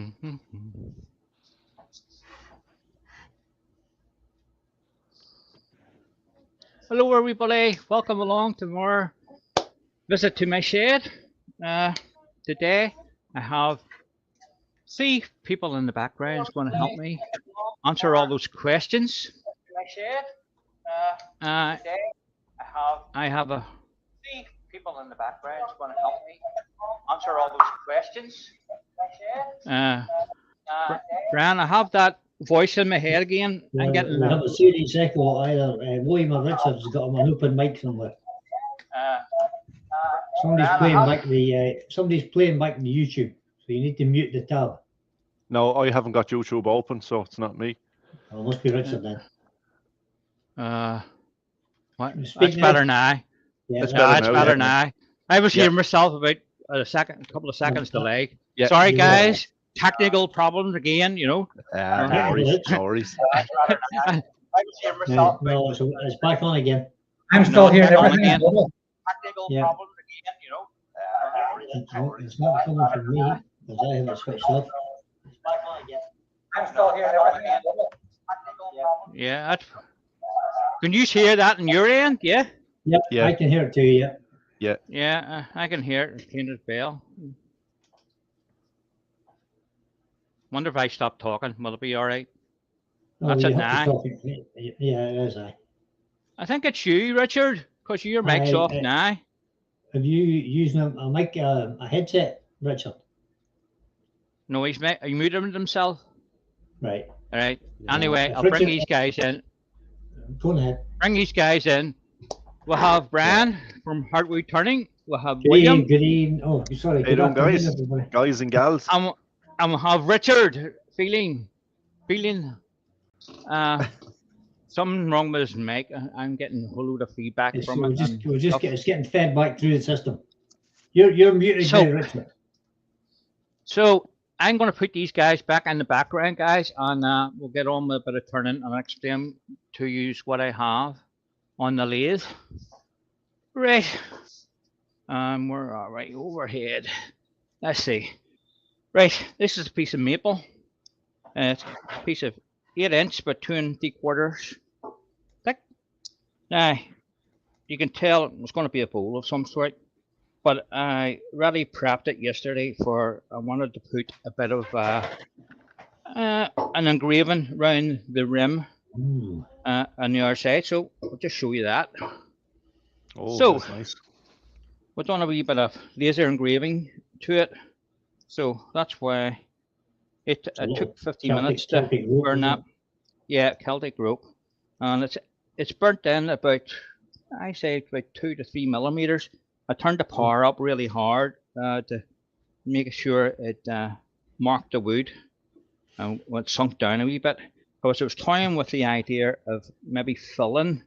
Mhm. Hello, everybody. Welcome along to more visit to my shed. Uh, Today, I have three people in the background who's going to help me answer all those questions. My shed. Today, I have three people in the background who's going to help me answer all those questions. Brian, I have that voice in my head again. I'm getting. We have a serious echo. Either William or Richard's got him on open mic somewhere. Somebody's playing back the YouTube, so you need to mute the tab. No, I haven't got YouTube open, so it's not me. Oh, it must be Richard then. What? Speak That's now. better now. Yeah, It's That's better now, better yeah. now. I was Yeah. hearing myself about a couple of seconds delay. Yeah. Sorry, Yeah. guys. Technical problems again. No Yeah. worries, no worries. I was hearing No, it's back on again. I'm still hearing back on everything. again. Well, Technical Yeah. problems again. No, it's not coming from me because I have it switched off. I'm still hearing everything. Yeah. Can you hear that in your end? Yeah. Yep, Yeah. I can hear it too. Yeah. Yeah, I can hear it. Painted bell. Wonder if I stop talking, will it be all right? That's you it have to now. stop it. Yeah, it is. I think it's you, Richard, because your mic's off now. Have you using a mic, a headset, Richard? No, he muted himself. Right. All right. Yeah. Anyway, I'll Richard- bring these guys in. Go ahead. Bring these guys in. We'll have Brian from Heartwood Turning. We'll have Good William. evening. Good evening. Oh, sorry. Hey, Good doing, afternoon, guys? everybody. Guys and gals. And we'll have Richard feeling something wrong with his mic. I'm getting a whole load of feedback from it. and stuff. It's getting fed back through the system. You're muted, So- now, Richard. So I'm going to put these guys back in the background, guys, and we'll get on with a bit of turning and explain to you what I have on the lathe. Right. We're all right overhead. Let's see. Right, this is a piece of maple. It's a piece of 8" by 2 3/4 thick. Now, you can tell it's going to be a bowl of some sort. But I really prepped it yesterday I wanted to put a bit of an engraving around the rim Ooh. on the other side. So I'll just show you that. Oh, So- that's nice. We've done a wee bit of laser engraving to it. So that's why it took 15 minutes to Celtic rope, burn isn't up. Yeah, Celtic rope. And it's burnt in about, I say, about 2 to 3 millimeters. I turned the power up really hard to make sure it marked the wood and it sunk down a wee bit. Because I was toying with the idea of maybe filling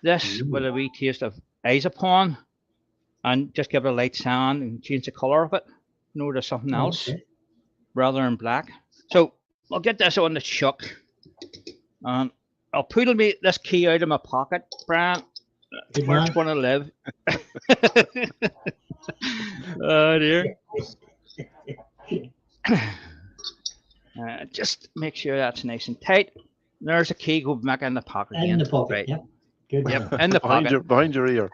this with a wee taste of Isopon and just give it a light sand and change the color of it, to something else Okay. rather than black. So I'll get this on the chuck and I'll pull this key out of my pocket, Brian. Good Where's man. it going to live? Oh dear. Just make sure that's nice and tight. There's a key go back in the pocket In again. the pocket. Right. Yep. Good. Yep, man. in the Behind pocket. your ear.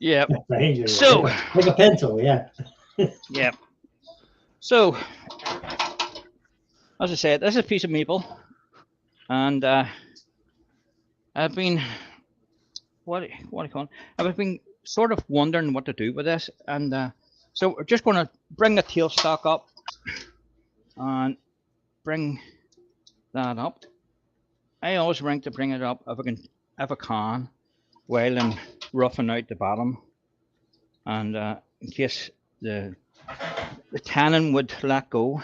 Yep, Behind you. So- like a pencil, yeah. yep. So, as I said, this is a piece of maple, and I've been what do you call it? I've been sort of wondering what to do with this, and so we're just going to bring the tailstock up and bring that up. I always rank to bring it up if I can, while I'm roughing out the bottom, and in case the tannin would let go.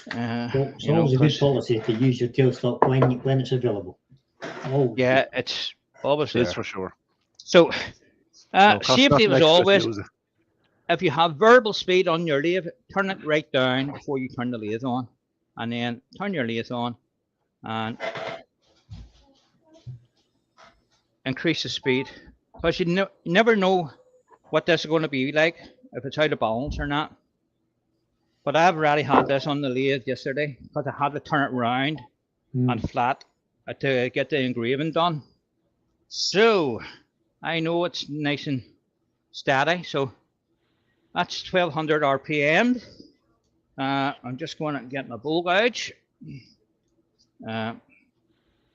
It's you know, always a good 'cause- policy to use your tailstock when it's available. Oh, Yeah, it's always It there. is for sure. So, No, cost safety nothing as extra to always. use it. If you have variable speed on your lathe, turn it right down before you turn the lathe on, and then turn your lathe on and increase the speed, because you never know what this is going to be like, if it's out of balance or not. But I've already had this on the lathe yesterday because I had to turn it round Mm. and flat to get the engraving done. So I know it's nice and steady. So that's 1200 RPM. I'm just going to get my bowl gauge.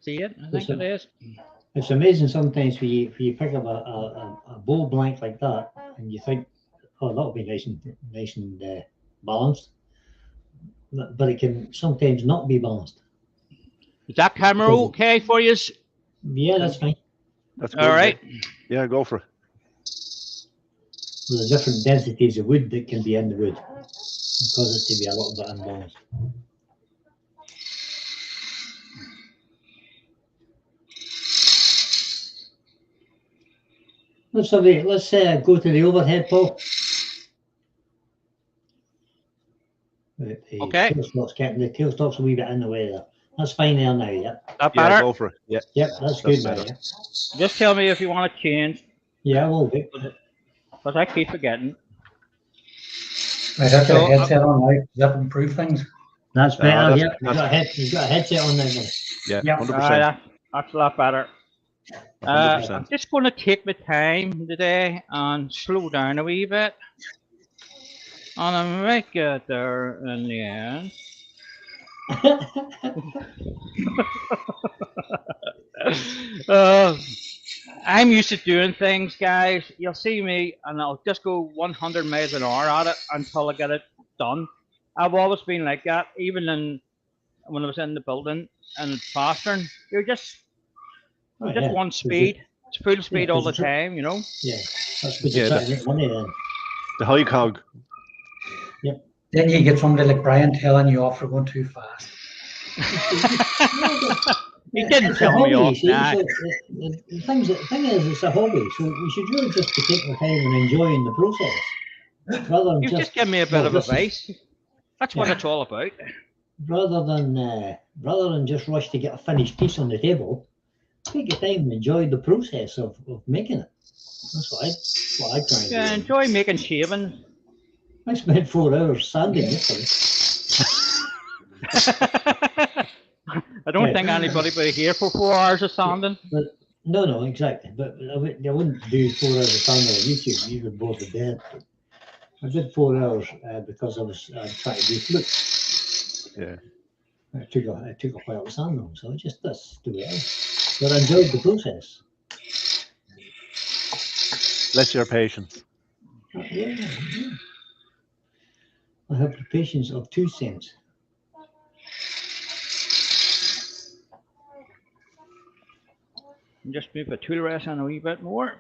See it? I think it is. It's amazing sometimes when you pick up a bowl blank like that and you think, oh, that'll be nice and balanced. But it can sometimes not be balanced. Is that camera okay for you? Yeah, that's fine. That's good. All right. Yeah, go for it. With the different densities of wood that can be in the wood, cause it to be a little bit unbalanced. Let's go to the overhead, Paul. The Okay. tailstock's a wee bit in the way there. That's fine there now, yeah. That Yeah, better? go for it. Yeah. Yep, that's good now, better. yeah. Just tell me if you want to change, Yeah, we'll do. because I keep forgetting. I have So, the headset on, right? Does that improve things? That's better, that's- yeah. You've got a headset on now, buddy. Yeah, Yeah. 100%. That's a lot better. 100%. I'm just going to take my time today and slow down a wee bit. And I might get there in the end. I'm used to doing things, guys. You'll see me, and I'll just go 100 miles an hour at it until I get it done. I've always been like that, even when I was in the building and fostering. You're just Oh, just yeah. one speed. It's full speed all the because time, you know. Yeah, that's good Yeah, to try to make money then. The high cog. Then you get somebody like Brian telling you off for going too fast. He didn't It's a tell me hobby, off. see, Nah. so the thing is, it's a hobby, so we should really just be taking the time and enjoying the process, rather than You just just give me a bit of this is- advice. That's what Yeah. it's all about. rather than just rush to get a finished piece on the table. Take your time and enjoy the process of making it. That's what I try and Yeah, do. enjoy making shavings. I spent 4 hours sanding yesterday. I don't Yeah. think anybody will be here for 4 hours of sanding. No, exactly. But I wouldn't do 4 hours of sanding on YouTube. You would bore to death. I did 4 hours because I was trying to do flutes. Yeah. It took a while to sand them, so that's the way it is. But I enjoyed the process. Bless your patience. Yeah. I have the patience of 2 cents. Just move the tool rest in a wee bit more.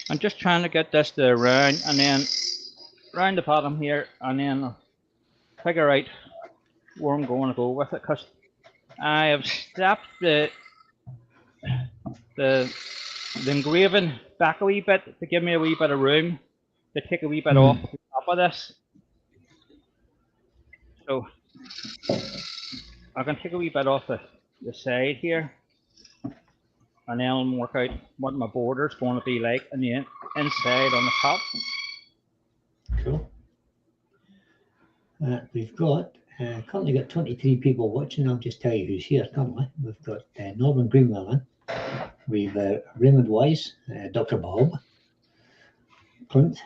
I'm just trying to get this to round and then round the bottom here, and then I'll figure out where I'm going to go with it, because I have stepped the engraving back a wee bit to give me a wee bit of room to take a wee bit off the top of this. So I can take a wee bit off the side here, and then I'll work out what my border's going to be like in the inside on the top. Cool. We've currently got 23 people watching. I'll just tell you who's here currently. We've got Norman Greenwell in. We've Raymond Wise, Dr. Bob, Clint,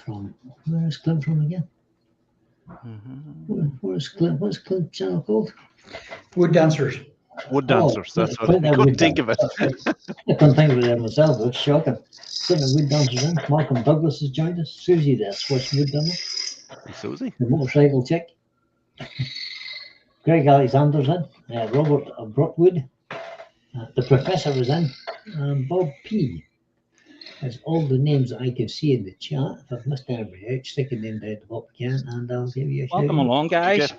from, where is Clint from again? Where's Clint? What's Clint's channel called? Wood dancers. Wood dancers. Oh, That's what Clint I and couldn't Wood think of it. Dancers. I couldn't think of it myself. It's shocking. Clint and Wood Dancers in. Malcolm Douglas has joined us. Susie, the Swiss wood dancer. Susie. The motorcycle chick. Greg Alexander's in. Robert Brookwood. The professor is in. And Bob P. That's all the names that I can see in the chat. If I've missed anybody out, stick a name down at the bottom again, and I'll give you a shout. Welcome along, guys.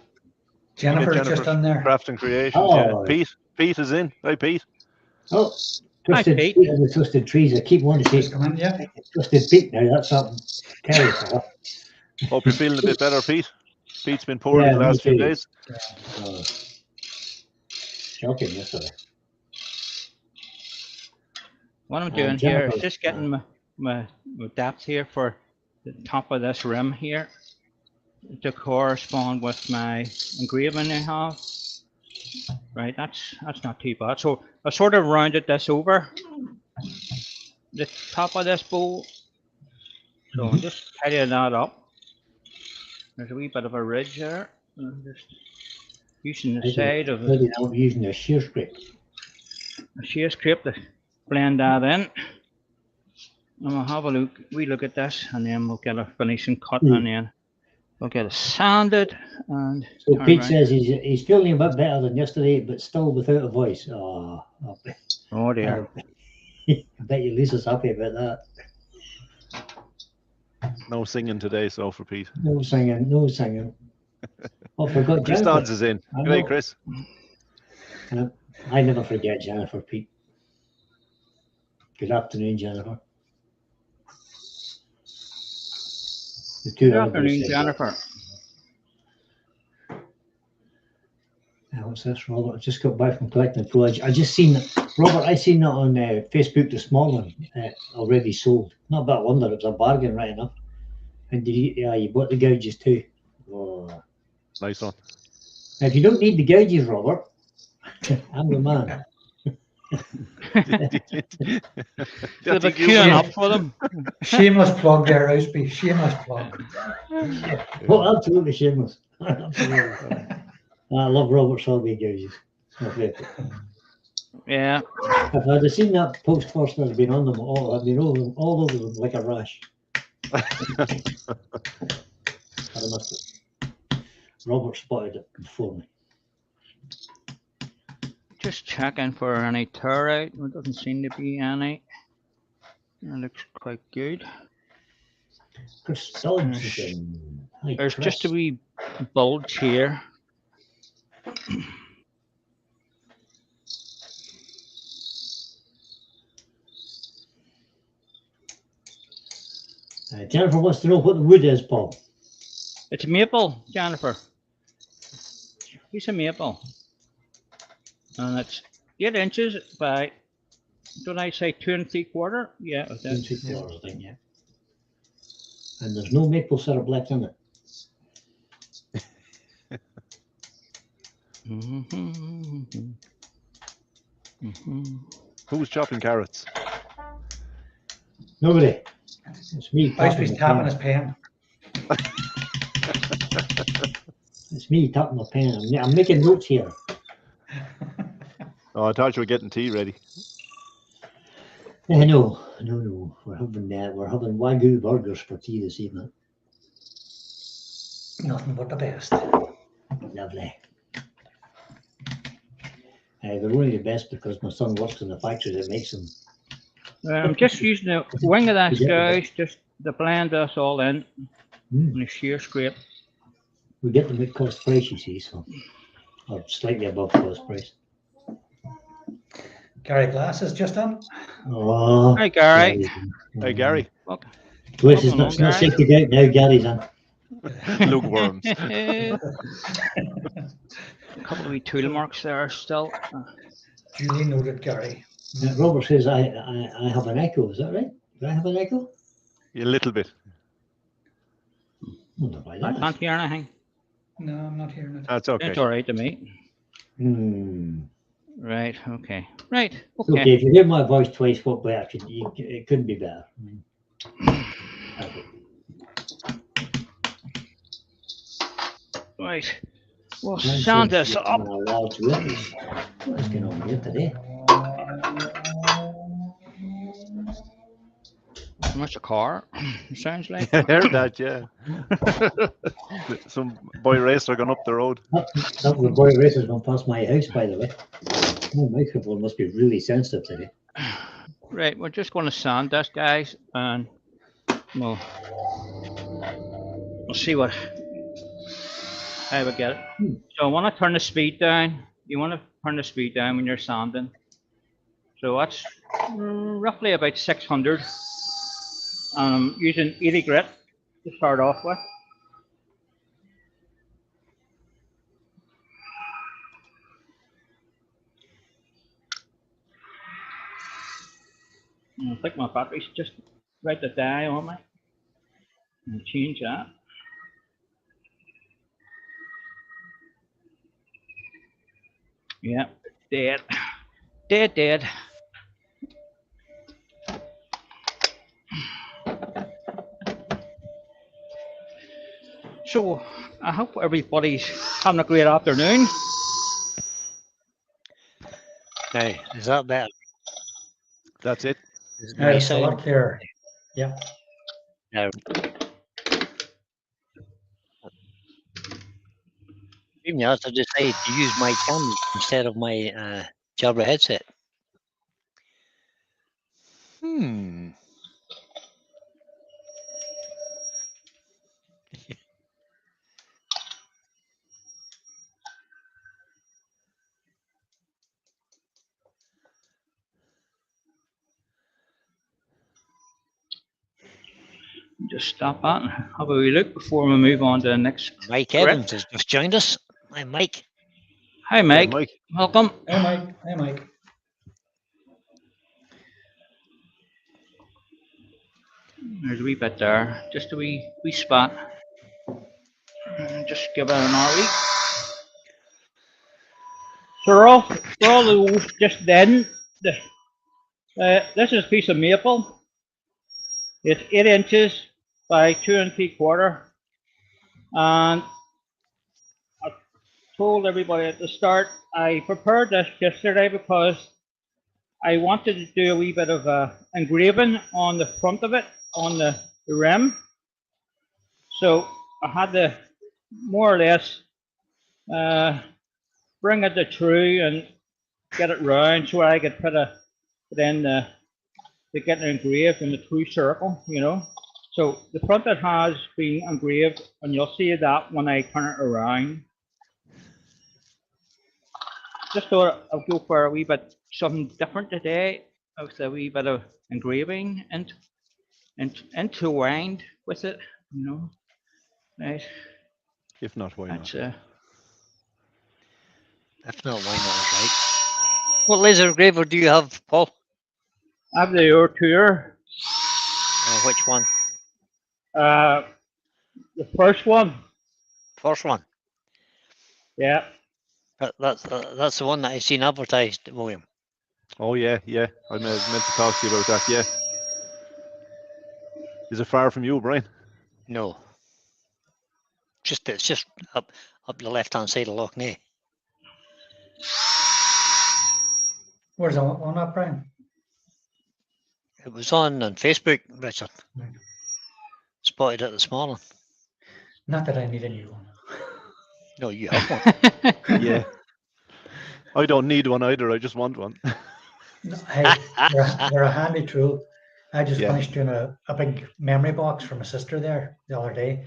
Jennifer's Jennifer. just in there. Craft and Creations. Oh. Yeah. Pete is in. Hi, Pete. Oh, Twisted Pete. Pete and the Twisted Trees. I keep wanting to Just say come in, yeah. Twisted Pete now. That's something terrible. Hope you're feeling a bit better, Pete. Pete's been poorly Yeah, the me last few too. days. Shocking yesterday. What I'm doing here is Jennifer's, just getting my depth here for the top of this rim here. to correspond with my engraving I have. Right, that's not too bad. So I sort of rounded this over the top of this bowl. So I'm just tidying that up. There's a wee bit of a ridge there. I'm just using the side of Maybe now using a shear scrape. a shear scrape to blend that in. And we'll have a wee look at this, and then we'll get a finishing cut, and then we'll get it sanded. And So turn Pete round. says he's feeling a bit better than yesterday, but still without a voice. Oh, Oh dear. I bet you Lisa's happy about that. No singing today, so for Pete. No singing, no singing. Oh, I forgot Chris Jennifer. Dodds is in. I Good day, know. Chris. I never forget Jennifer, Pete. Good afternoon, Jennifer. The two Good other afternoon, boys said, Jennifer. what's this, Robert? I just got back from collecting the college. I just seen that, Robert. I seen that on Facebook this morning. Already sold. Not that wonder. It was a bargain, right enough. And did you? Yeah, you bought the gouges too. Oh. Nice one. Now, if you don't need the gouges, Robert, I'm the man. They'll be queuing up for them. Shameless plug there, Rousby. Shameless plug. Well, absolutely shameless. Absolutely. I love Robert Sorby gouges. It's my favourite. Yeah. If I'd have seen that post first, I'd have been on them all. I'd been all over them like a rash. I'd have missed it. Robert spotted it before me. Just checking for any tear out. There doesn't seem to be any. It looks quite good. Chris Dodson. Hi, There's Chris. just a wee bulge here. Jennifer wants to know what the wood is, Paul. It's maple, Jennifer. Piece of maple. And it's 8 inches by, don't I say 2 3/4? Yeah, it 2 is. 3/4, I think, yeah. And there's no maple syrup left in it. Who's chopping carrots? Nobody. It's me tapping Rousby's the tapping pen. his pen. It's me tapping the pen. I'm making notes here. Oh, I thought you were getting tea ready. No. We're having Wagyu burgers for tea this evening. Nothing but the best. Lovely. They're only the best because my son works in the factory that makes them. I'm just using the wing of that Yeah. guys just to blend this all in a shear scrape. We get them at cost price, you see, so or slightly above cost price. Gary Glass is just on. Oh, Hi, Gary. Hey, Gary. Welcome. Well, it's not Welcome along, shaking out now, Gary's on. Lugworms. A couple of wee tool marks there still. Duly noted, Gary. Robert says I have an echo, is that right? Do I have an echo? A little bit. Wonder why I that can't hear anything. No, I'm not hearing it. That's okay. It's all right to me. is. Right, okay. Right, Okay, okay. if you hear my voice twice, what better? It couldn't be better. Okay. Right. We'll sand this up. What is going on here today? That's a car. It sounds like. I heard that, yeah. Some boy racer gone up the road. That was boy racers going past my house, by the way. My microphone must be really sensitive today. Right, we're just going to sand this, guys, and we'll see how we get it. So I want to turn the speed down. You want to turn the speed down when you're sanding. So that's roughly about 600. And I'm using 80 grit to start off with. And I think my battery's just about to die on me. And change that. Yeah, dead. Dead. So, I hope everybody's having a great afternoon. Now, is that better? That's it. Is Yeah, my it's a lot sound? clearer. Yeah. No. Even I decided to use my camera instead of my Jabra headset. Just stop that and have a wee look before we move on to the next. Mike script. Evans has just joined us. Hi, Mike. Hi, Mike. Mike. Welcome. Hey, Mike. Hey, Mike. There's a wee bit there. Just a wee spot. Just give it an RE. So for all those just then, this is a piece of maple. It's 8 inches by 2 3/4. And I told everybody at the start, I prepared this yesterday because I wanted to do a wee bit of engraving on the front of it, on the rim. So I had to more or less bring it to true and get it round so I could put in to get it engraved in the true circle, you know. So the front it has been engraved, and you'll see that when I turn it around. Just thought I'll go for a wee bit something different today, with a wee bit of engraving and intertwined with it, you know. Right. If not, why not? That's If not, why not, right? What laser engraver do you have, Paul? I have the Tour. Which one? The first one. First one. Yeah. That's the one that I seen advertised, William. Oh yeah. I meant to talk to you about that. Yeah. Is it far from you, Brian? No. It's just up the left hand side of Loch Ness. Where's on that, Brian? It was on Facebook, Richard. Right. Spotted it this morning. Not that I need a new one. No, you have one. Yeah. I don't need one either. I just want one. No, hey, they're a handy tool. I just Yeah. finished doing a big memory box for my sister there the other day.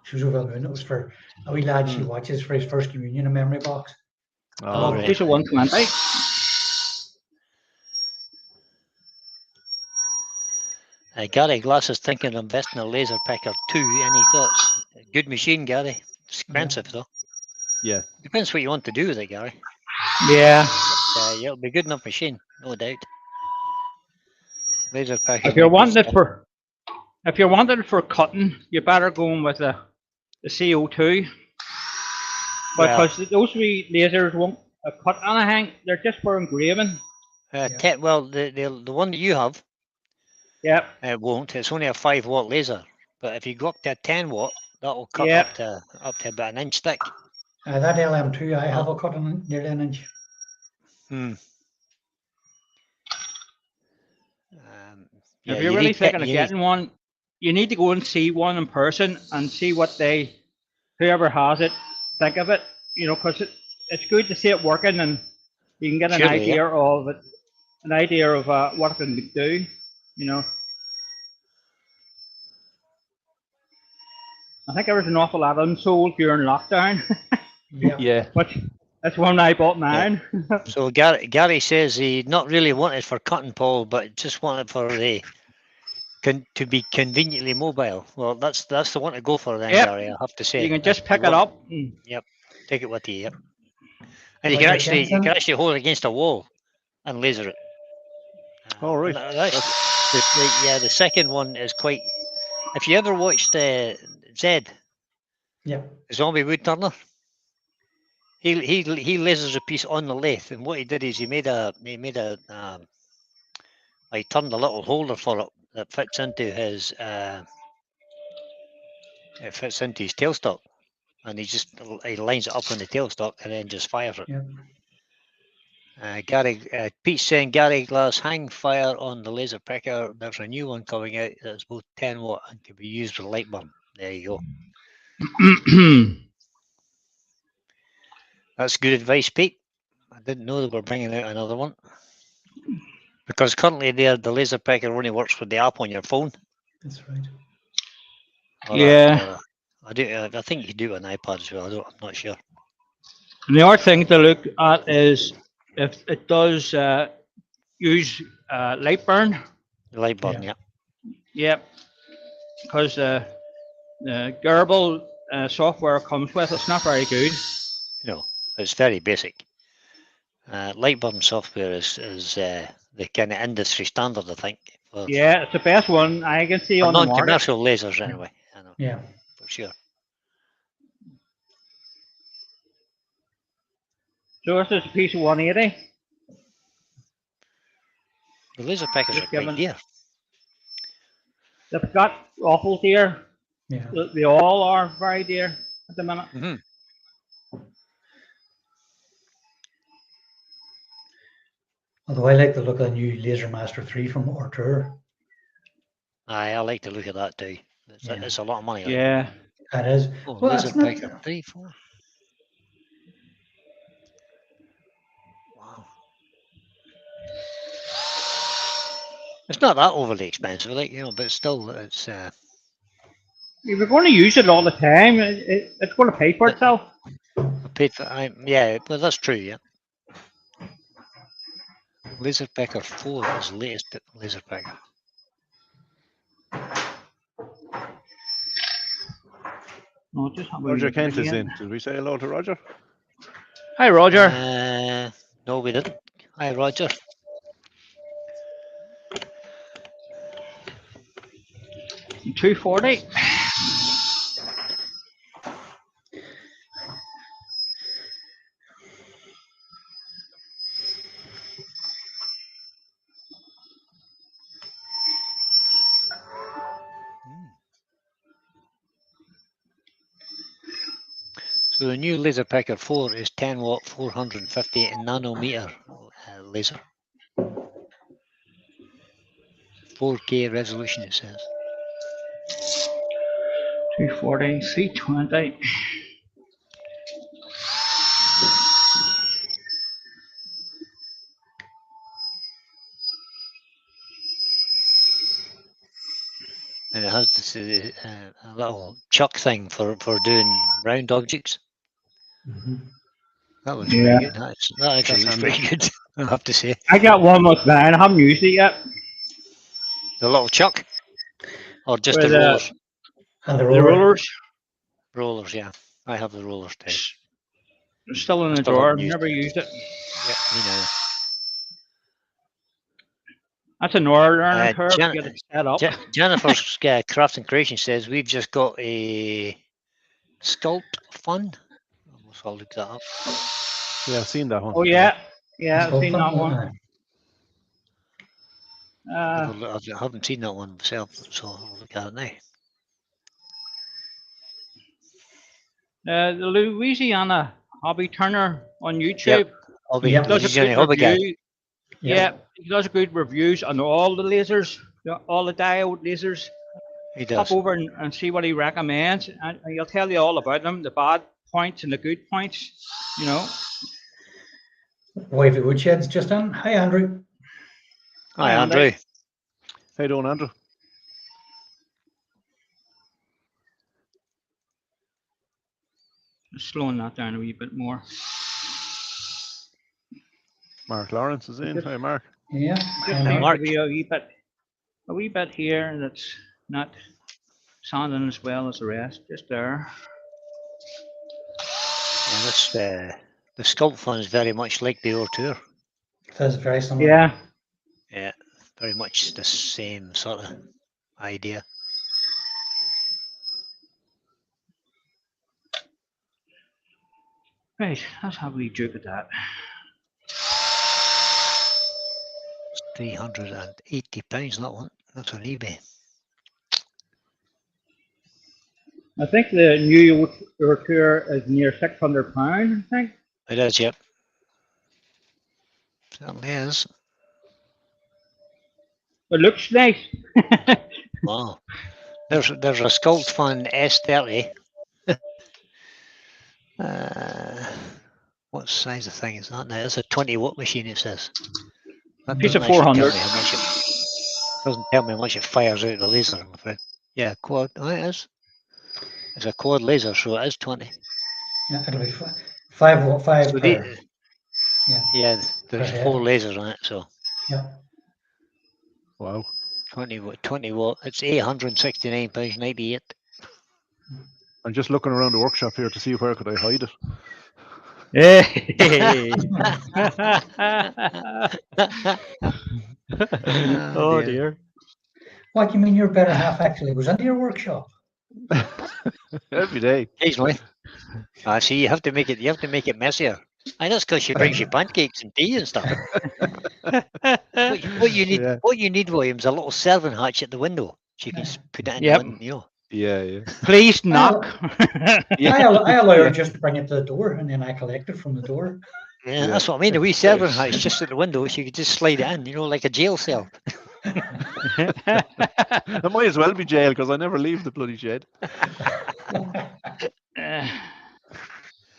She was over the moon. It was for a wee lad she watches for his first communion, a memory box. Oh, right. Piece of 120. Gary Glass is thinking of investing in a laser picker 2. Any thoughts? Good machine, Gary. It's expensive though. Yeah. Depends what you want to do with it, Gary. Yeah. But, yeah, it'll be a good enough machine, no doubt. Laser picker. If you're wanting it for cutting, you better go in with the CO2, because those wee lasers won't cut anything. They're just for engraving. Well, the one that you have, Yep. it won't. It's only a 5-watt laser. But if you go up to a 10-watt, that will cut Yep. up to about an inch thick. That LM2 I have will cut in nearly an inch. If you're really thinking of getting one, you need to go and see one in person and see what whoever has it, think of it. You know, because it's good to see it working, and you can get an idea of it, what it can do. You know. I think there was an awful lot unsold during lockdown. Yeah. But that's when I bought mine. So Gary says he not really wanted for cutting, Paul, but just wanted for to be conveniently mobile. Well, that's the one to go for then, Gary. I have to say. You can just pick it up. Yep. Take it with you. Yep. And you can actually hold it against a wall and laser it. All right. The second one is quite. If you ever watched Zed, yeah, Zombie Wood Turner, he lasers a piece on the lathe, and what he did is he made a he turned a little holder for it that fits into his tailstock, and he lines it up on the tailstock and then just fires it. Yeah. Pete's saying Gary Glass, hang fire on the laser pecker. There's a new one coming out that's both 10 watt and can be used with light burn. There you go. That's good advice, Pete. I didn't know they were bringing out another one. Because currently the laser pecker only works with the app on your phone. That's right. Yeah. I think you do it on iPad as well. I'm not sure. And the other thing to look at is if it does use light burn. Light burn, Yeah. Yep. Because the Gerbil software comes with, it's not very good. No, it's very basic. Light burn software is the kind of industry standard, I think. Yeah, it's the best one I can see For on the market. non-commercial lasers, anyway. I know, Yeah. for sure. So this is a piece of 180. The laser peckers Just are quite given- dear. They've got awful dear. Yeah. They all are very dear at the minute. Mm-hmm. Although I like the look of the new Laser Master 3 from Artur. I like to look at that too. Yeah. It's a lot of money. like. Yeah. That is. Oh, Well, laser it's not- pecker 3, 4. Wow. It's not that overly expensive, but still, it's. If you're going to use it all the time, it's going to pay for itself. I paid for. Yeah, well, that's true. Yeah. Laser Pecker 4 is the latest laser pecker. No, just have a Roger look Kent is again. in. Did we say hello to Roger? Hi, Roger. No, we didn't. Hi, Roger. $240. So the new Laser Pecker 4 is 10 watt, 450 nanometer laser. 4K resolution, it says. 240, 320. And it has this a little chuck thing for doing round objects. Mhm. That looks Yeah. pretty good. That actually looks pretty good, I have to say. I got one with mine. I haven't used it yet. The little chuck? Or just With, the rollers? And the The roller. rollers Rollers, yeah. I have the rollers too. are still in the Still drawer. haven't used Never it. used it. Yeah, me neither. That's a learning curve to Jan- get it set up. Jennifer's Crafts and Creation says we've just got a sculpt fun. I'll look that up. Yeah, I've seen that one. Oh, yeah. Yeah, I've So seen fun, that one. isn't it? I haven't seen that one myself, so I'll look at it now. The Louisiana Hobby Turner on YouTube. Hobby, Yep. Does a Louisiana good Hobby Guy. review. Yeah, he does good reviews on all the lasers, all the diode lasers. He Pop does. over and see what he recommends, and he'll tell you all about them, the bad points and the good points. You know. Wavy Woodshed's just in. Hi, Andrew. Hi, Hi, Andrew. Andy. How you doing, Andrew? Slowing that down a wee bit more. Mark Lawrence is in. Hi, Mark. Yeah. Just hi, seems Mark. Mark. to be a wee bit here that's not sounding as well as the rest. Just there. And this, the sculpt fun is very much like the Artur. That's very similar. Yeah. Yeah, very much the same sort of idea. Right, let's have a wee joke at that. £380 that one. That's on eBay. I think the new Yorker is near £600, I think. It is, yep. Certainly is. It looks nice. Wow. There's a Sculpt Fan S30. What size of thing is that now? It's a 20-watt machine, it says. That Piece of doesn't actually 400. tell me how much doesn't tell me how much it fires out the laser, I'm afraid. Yeah, quad. Oh, it is. It's a quad laser, so it is 20. Yeah, it'll be 5 So per. the, Yeah. yeah, there's Per 4 lasers on it, so Yeah. Wow. 20 watt. It's £869.98. I'm just looking around the workshop here to see where could I hide it. Oh dear. What do you mean your better half actually was into your workshop? Every day. Occasionally. I see. You have to make it messier. And that's because she brings you pancakes and tea and stuff. What you need, Yeah. William, is a little serving hatch at the window. So you can just put it in Yep. the window, you know. Yeah, yeah. Please knock. I allow her just to bring it to the door and then I collect it from the door. Yeah, Yeah. that's what I mean. A wee serving hatch just at the window, so you could just slide it in, you know, like a jail cell. I might as well be jail because I never leave the bloody shed.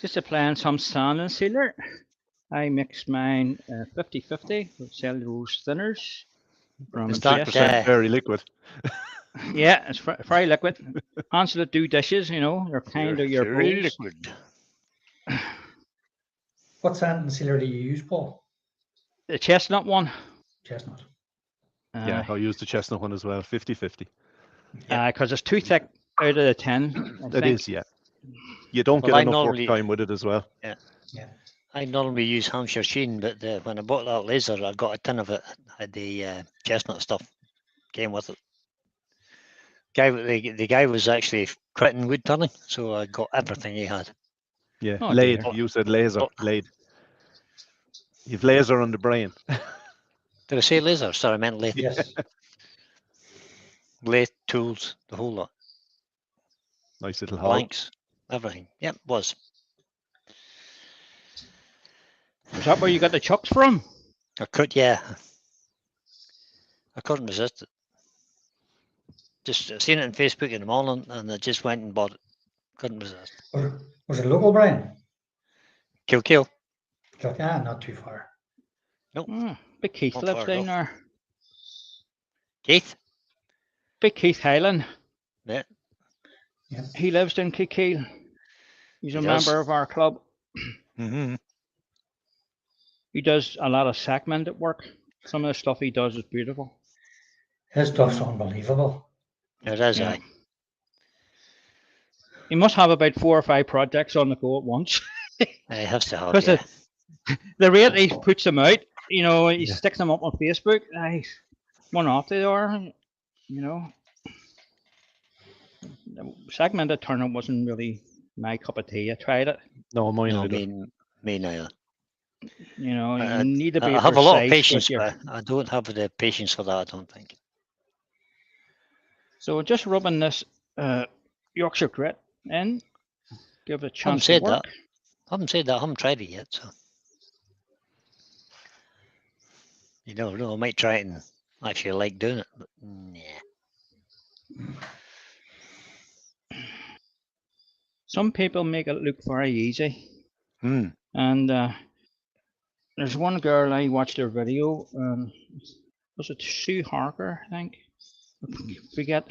Just applying some sand and sealer. I mixed mine 50-50 with cellulose thinners from Is that, Jess. Very liquid. Yeah, it's very liquid. Hands that do dishes, you know, they're kind of your very bowls. liquid. What sand and sealer do you use, Paul? The chestnut one. Chestnut. Yeah, I use the chestnut one as well. 50-50. Because it's too thick out of the tin. I It think. is, yeah. You don't Well, get I enough normally- work time with it as well. I normally use Hampshire Sheen, but when I bought that laser, I got a tin of it. Had the chestnut stuff came with it. The guy was actually quitting wood turning, so I got everything he had. Yeah, Oh, laid. dear. You said laser. Oh. Laid. You've laser on the brain. Did I say laser? Sorry, I meant lathe. Yes. Lathe, tools, the whole lot. Nice little haul. Blanks, everything. Yep, was. Is that where you got the chucks from? I could, yeah. I couldn't resist it. Just seen it on Facebook in the morning, and I just went and bought it. Couldn't resist. Was it local, Brian? Kill. Yeah, not too far. Big Keith Not lives far down enough. there. Keith? Big Keith Hyland. Yeah. Yeah. He lives in Kilkeel. He's a He does. member of our club. Mm-hmm. He does a lot of segmented work. Some of the stuff he does is beautiful. His stuff's unbelievable. It is, Yeah. aye. He must have about 4 or 5 projects on the go at once. He has to have, Because yeah. the rate he puts them out, you know, he Yeah. sticks them up on Facebook. One after the other, you know. The segmented turner wasn't really my cup of tea. I tried it. No, mine No, either. me neither. You know, I- you need to be I have a lot of precise with patience, your- but I don't have the patience for that, I don't think. So just rubbing this Yorkshire grit in, give it a chance to said work. that. I haven't said that, I haven't tried it yet, so. You never know, I might try it and actually like doing it, but nah. Some people make it look very easy. Hmm. And there's one girl I watched her video. Was it Sue Harker? I think. I forget.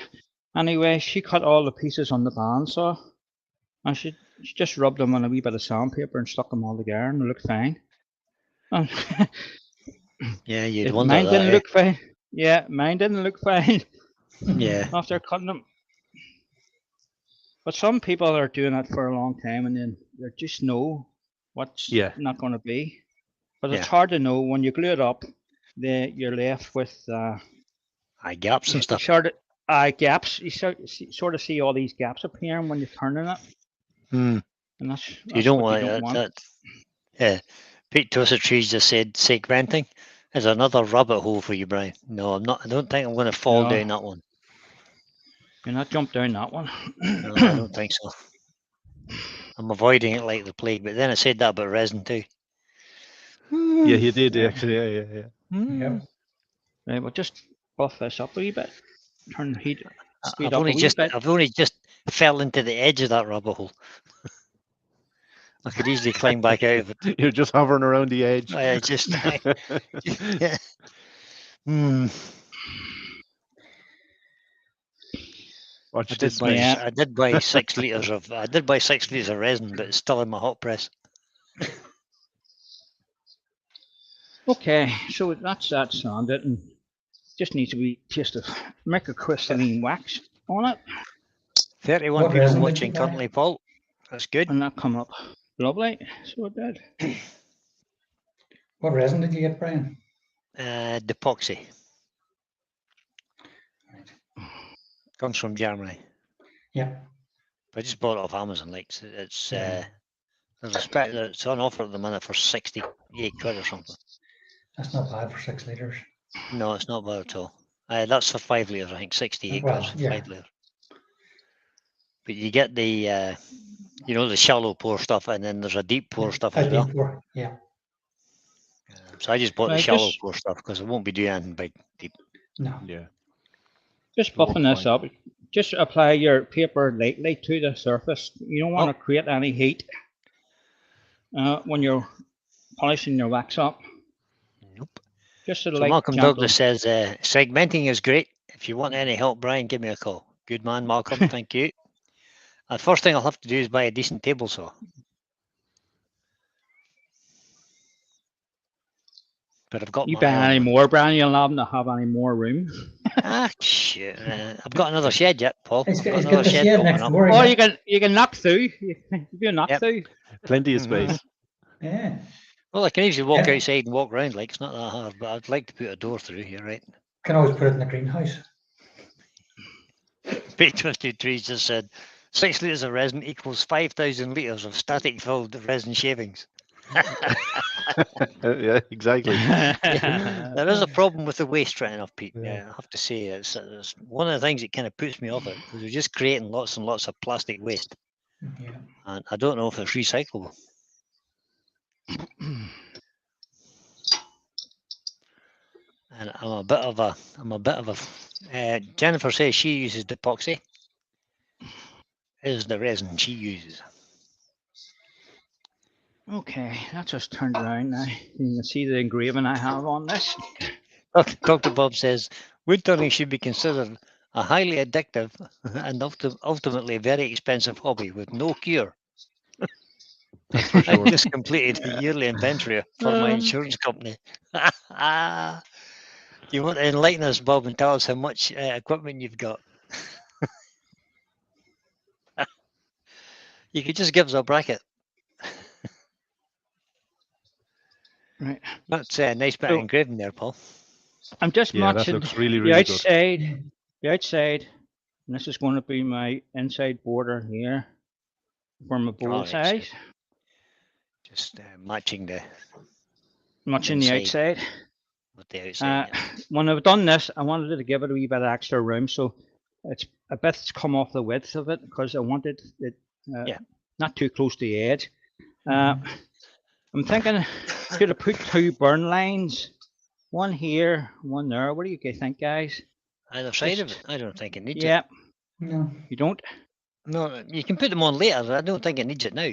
Anyway, she cut all the pieces on the bandsaw, and she just rubbed them on a wee bit of sandpaper and stuck them all together, and they looked fine. And Yeah, you'd if wonder mine that, didn't eh? look fine. Yeah, mine didn't look fine Yeah, after cutting them. But some people are doing it for a long time, and then they just know what's Yeah. not going to be. But Yeah. it's hard to know when you glue it up. You're left with eye gaps and you stuff. sort of gaps. You sort of see all these gaps appearing when you're turning it. Hmm. And that's, You that's don't what want you that. don't want. Yeah. Pete Tosser Trees just said segmenting is another rabbit hole for you, Brian. No, I'm not. I don't think I'm going to fall No. down that one. You're not jump down that one. No, I don't think so. I'm avoiding it like the plague. But then I said that about resin too. Yeah, you did actually. Yeah. Yep. Right, we'll just buff this up a wee bit. Turn the heat speed I've up a only wee just bit. I've only just fell into the edge of that rabbit hole. I could easily climb back out of it. You're just hovering around the edge. I just yeah. Watch I did this buy space. Yeah. I did buy 6 liters of resin, but it's still in my hot press. Okay, so that's that sanded and just needs to be just a microcrystalline wax on it, 31 What people resin did you watching buy? currently, Paul. That's good. and that come up lovely. So it did. What resin did you get, Brian? Depoxy. Comes from Germany. Yeah. I just bought it off Amazon. Like it's there's a spec that it's on offer at the minute for 68 quid or something. That's not bad for 6 liters. No, it's not bad at all. That's for 5 liters, I think 68 Well, quid for yeah. 5 liters. But you get the the shallow pour stuff, and then there's a deep pour stuff as well. Yeah. So I just bought the Right, shallow just- pour stuff because I won't be doing anything big deep. No. Yeah. Just Work buffing this fine. up. Just apply your paper lightly to the surface. You don't want to create any heat when you're polishing your wax up. Nope. Just a So light Malcolm gentle- Douglas says segmenting is great. If you want any help, Brian, give me a call. Good man, Malcolm. Thank you. First thing I'll have to do is buy a decent table saw. But I've got You my buy eye on any one. more, Brian, you'll have any more room. Shit. I've got another shed yet, Paul. He's I've got, got he's another got the shed shed coming next up. door. Or Yeah. you can knock through. You can do a knock Yep. through. Plenty of Mhm. space. Yeah. Well, I can easily walk Yeah. outside and walk around. Like it's not that hard, but I'd like to put a door through here, right? Can always put it in the greenhouse. Big 23 just said 6 litres of resin equals 5,000 litres of static filled resin shavings. Yeah, exactly. There is a problem with the waste right enough, Pete. Yeah. Yeah, I have to say it's one of the things that kind of puts me off it because we're just creating lots and lots of plastic waste, Yeah. and I don't know if it's recyclable. And I'm a bit of a. Jennifer says she uses Depoxy. Is the resin she uses? Okay, that's just turned around now. You can see the engraving I have on this. Dr. Bob says wood turning should be considered a highly addictive and ultimately very expensive hobby with no cure. That's for I sure. just completed a yearly inventory for my insurance company. You want to enlighten us, Bob, and tell us how much equipment you've got? You could just give us a bracket. Right. That's a nice bit of So- engraving there, Paul. I'm just Yeah, that matching looks really, the really good. outside, and this is going to be my inside border here for my bowl Right, so- size. Just matching the Matching the inside. outside. with the outside. When I've done this, I wanted to give it a wee bit of extra room, so it's a bit's come off the width of it because I wanted it Yeah. not too close to the edge. I'm thinking, could I put 2 burn lines? One here, one there. What do you think, guys? Either side of just- it. I don't think it needs Yeah, it. No. you don't? No, you can put them on later. But I don't think it needs it now.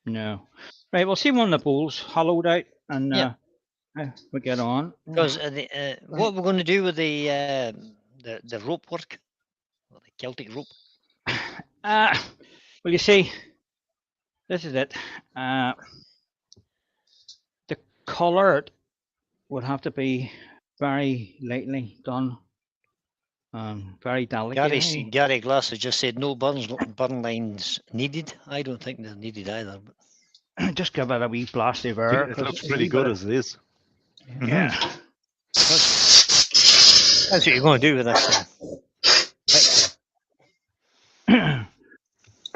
No. Right, we'll see one of the bowls hollowed out and Yeah. we get on. Because what we're going to do with the rope work, or the Celtic rope. Well, you see, this is it. The colour would have to be very lightly done, very delicately. Gary Glass has just said no burn lines needed. I don't think they're needed either. But Just give it a wee blast of I air. think it 'cause looks it's a pretty wee good bit as it is. Yeah. that's what you're going to do with this.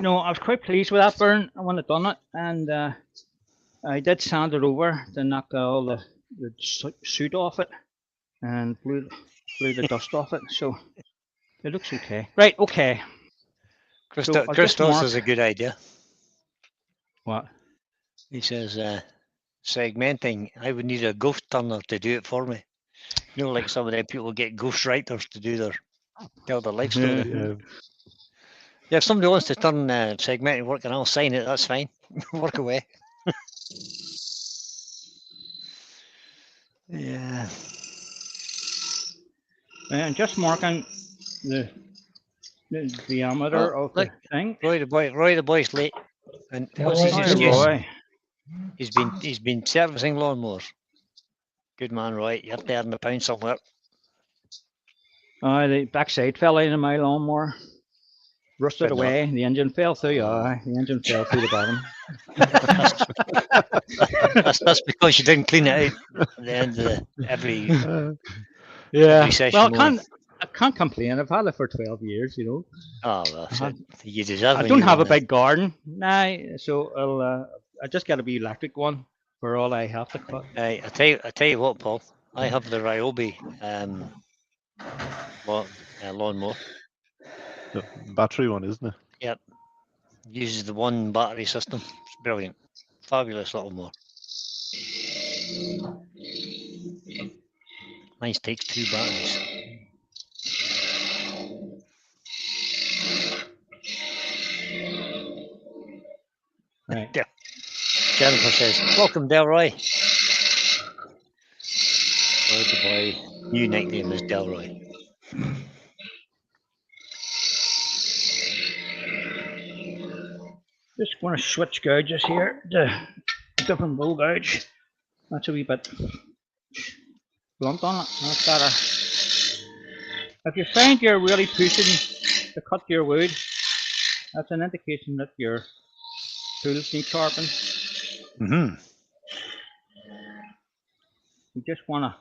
no, I was quite pleased with that burn when I done it, and I did sand it over to knock all the soot off it, and blew the dust off it. So it looks okay. Right, okay. So I'll just Christos mark- has a good idea. What? He says, segmenting, I would need a ghost turner to do it for me. You know, like some of them people get ghost writers to tell their life story. Yeah. Yeah, if somebody wants to turn segmenting work and I'll sign it, that's fine. Work away. Yeah. And just marking the diameter Oh, of the look. thing. Roy the boy's late. And Yeah, what's his Roy, Hi, excuse? Roy. He's been servicing lawnmowers. Good man, Roy. You're there in the pound somewhere. The backside fell out of my lawnmower. Rusted Fair enough. away. The engine fell through. The engine fell through the bottom. That's because you didn't clean it out at the end of every Yeah. session Well, mowing. I can't complain. I've had it for 12 years. You know. Oh, well, I have- you deserve I when don't you have a win it. big garden. Nah, so I just got a wee electric one for all I have to cut. I tell you what, Paul. I have the Ryobi lawnmower. The battery one, isn't it? Uses the one battery system. It's brilliant. Fabulous little mower. Mine takes 2 batteries. Right. Jennifer says, "Welcome, Delroy." Roy the boy. New nickname is Delroy. Just want to switch gauges here to a different bowl gauge. That's a wee bit blunt on it. That's better. If you find you're really pushing to cut your wood, that's an indication that your tools need sharpened. Mm-hmm. You just want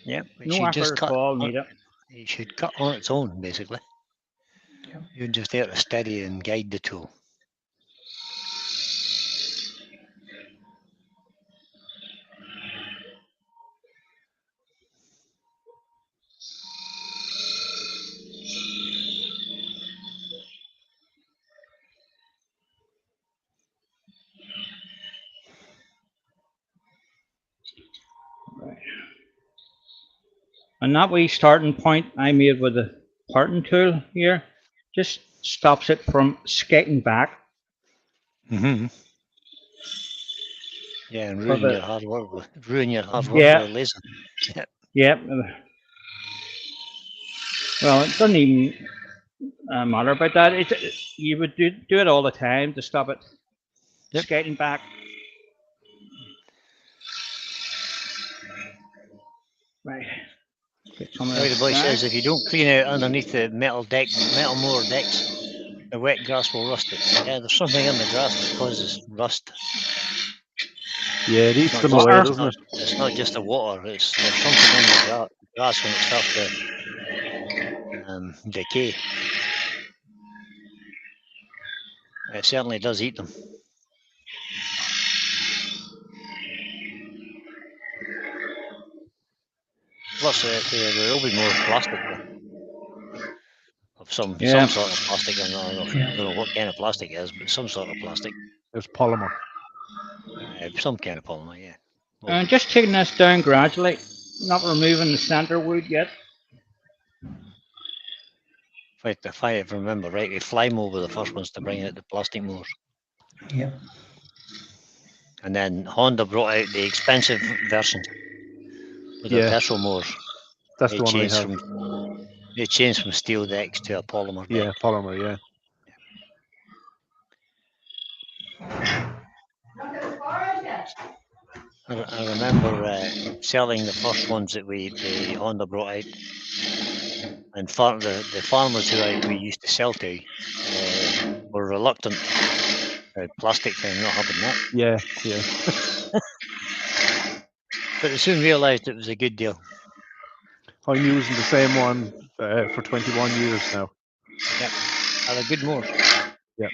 Yeah. to, no effort at all needed. It should cut on its own, basically. Yeah. You're just there to steady and guide the tool. Right. And that wee starting point I made with the parting tool here just stops it from skating back. Mm-hmm. Yeah, and For ruin the- your hard work with Yeah. a laser. Yep. Well, it doesn't even matter about that. You would do it all the time to stop it Yep. skating back. Right. Get some of Roy the this boy back. says if you don't clean out underneath the metal mower decks, the wet grass will rust it. Yeah, there's something in the grass that causes rust. Yeah, it eats It's them not away, just- doesn't it? It's not just the water. There's something in the grass when it starts to decay. It certainly does eat them. Plus, there will be more plastic though. Of some Yeah. sort of plastic. I don't know what kind of plastic it is, but some sort of plastic. There's polymer. Some kind of polymer, yeah. And just taking this down gradually, not removing the center wood yet. If I remember rightly, Flymo were the first ones to bring out the plastic mowers. Yeah. And then Honda brought out the expensive version with the Yeah. petrol mowers. That's They the one we changed have. They changed from steel decks to a polymer deck. Yeah, polymer, yeah. I remember selling the first ones that the Honda brought out, and the farmers who we used to sell to were reluctant. Plastic thing, not having that. Yeah, yeah. But they soon realised it was a good deal. I'm using the same one for 21 years now. Yep. Are they good more? Yeah.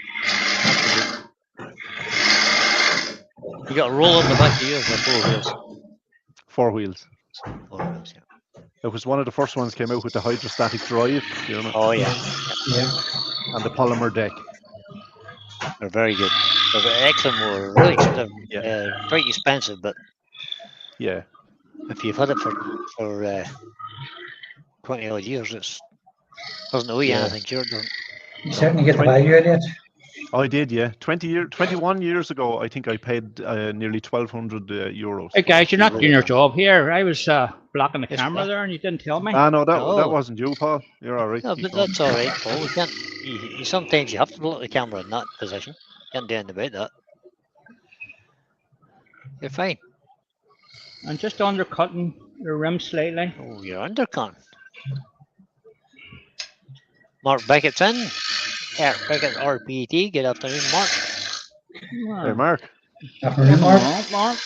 You got a roll on the back of yours or 4 wheels? 4 wheels. 4 wheels, yeah. It was one of the first ones came out with the hydrostatic drive, you know, Oh yeah, Yeah. and the polymer deck. they're very good. They're excellent more. Really, they're Yeah. quite expensive, but Yeah. if you've had it for 20 odd years, it doesn't owe you Yeah. anything. Sure, it doesn't. You certainly get the 20 value out of it. I did, yeah. 21 years ago, I think I paid nearly 1,200 euros. Hey guys, you're not doing your Yeah. job here. I was blocking the Yes, camera sir. there and you didn't tell me. Ah, no, that Oh. wasn't you, Paul. You're all right. No, Keep but going. that's all right, Paul. We can't. You sometimes you have to look at the camera in that position. Can't do anything about that. You're fine. I'm just undercutting the rim slightly. Oh, you're undercon. Mark Beckett's in. Eric Beckett, RPT. Good afternoon, Mark. Hey, Mark. Afternoon, Mark. Mark, Mark.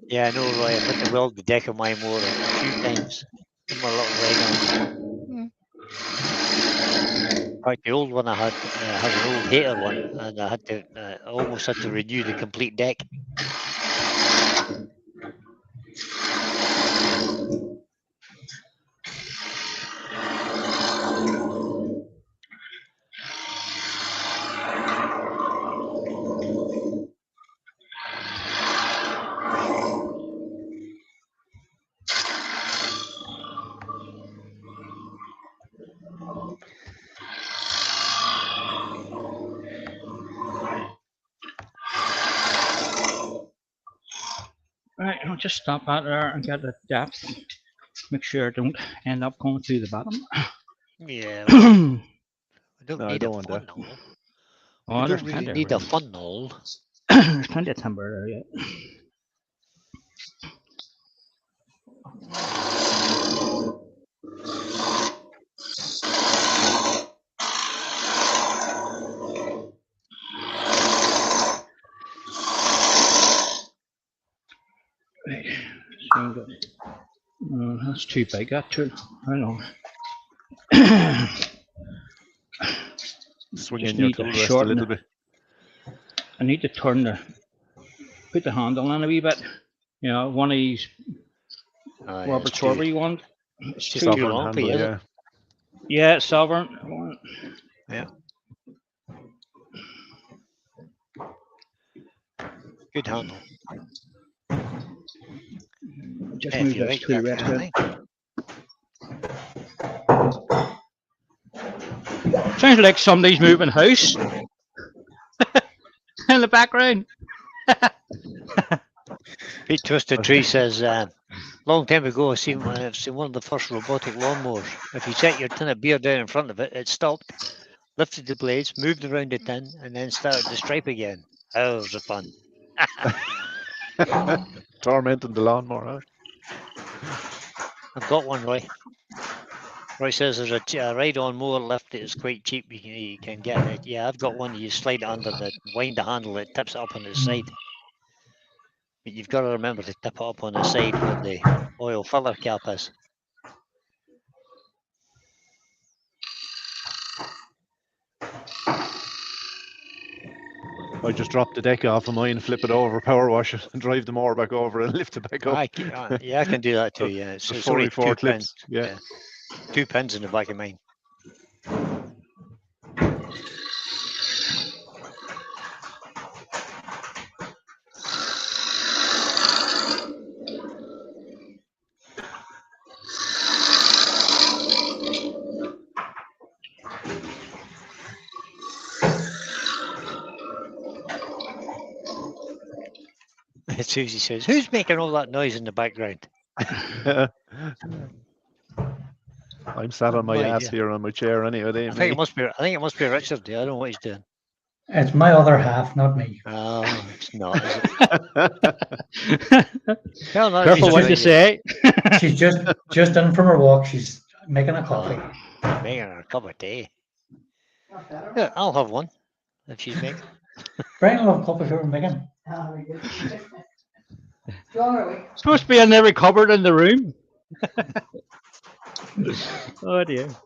Yeah, I know, Roy. I've had to weld the deck of my motor a few times. Put my little leg on. In fact, the old one I had an old hater one, and I had to I almost had to renew the complete deck. Right, I'll just stop out there and get the depth. Make sure I don't end up going through the bottom. Yeah, Oh, we don't No, I need don't a want that. funnel. We there's don't really plenty of need a room. funnel. There's plenty of timber there yet. Right. So good. That's too big. That too. I know. Swing Just in your need to tool rest a shorten little bit. I need to put the handle on a wee bit. You know, one of these Yeah, Robert it's too- Torby ones. It's just too, too Sovereign long for handle, you, is it? yeah. yeah, sovereign. Good handle. Just If move you this like to the that rest kind of of it. thing. Sounds like somebody's moving house in the background. Pete Twisted Tree says, long time ago, I've seen one of the first robotic lawnmowers. If you set your tin of beer down in front of it, it stopped, lifted the blades, moved around the tin, and then started to stripe again. Hours of fun. Tormenting the lawnmower, I've got one, Roy. Roy says there's a ride-on mower lift that is quite cheap. You can get it. Yeah, I've got one. You slide it under wind the handle, it tips it up on its side. But you've got to remember to tip it up on the side where the oil filler cap is. I just drop the deck off of mine, flip it over, power wash it, and drive the mower back over and lift it back up. Yeah, I can do that too. Yeah, So it's only 44 2 clips. pins. Yeah. 2 pins in the back of mine. Susie says, "Who's making all that noise in the background?" I'm sat on my No ass idea. here on my chair anyway. It I ain't think me. it must be. I think it must be Richard. I don't know what he's doing. It's my other half, not me. Oh, it's not. Is it? Tell her Careful she's what you doing say. She's just in from her walk. She's making a coffee. it. Making her a cup of tea. Yeah, I'll have one if she's making. Brian will have coffee for Megan. Supposed to be in every cupboard in the room. Oh dear. Brent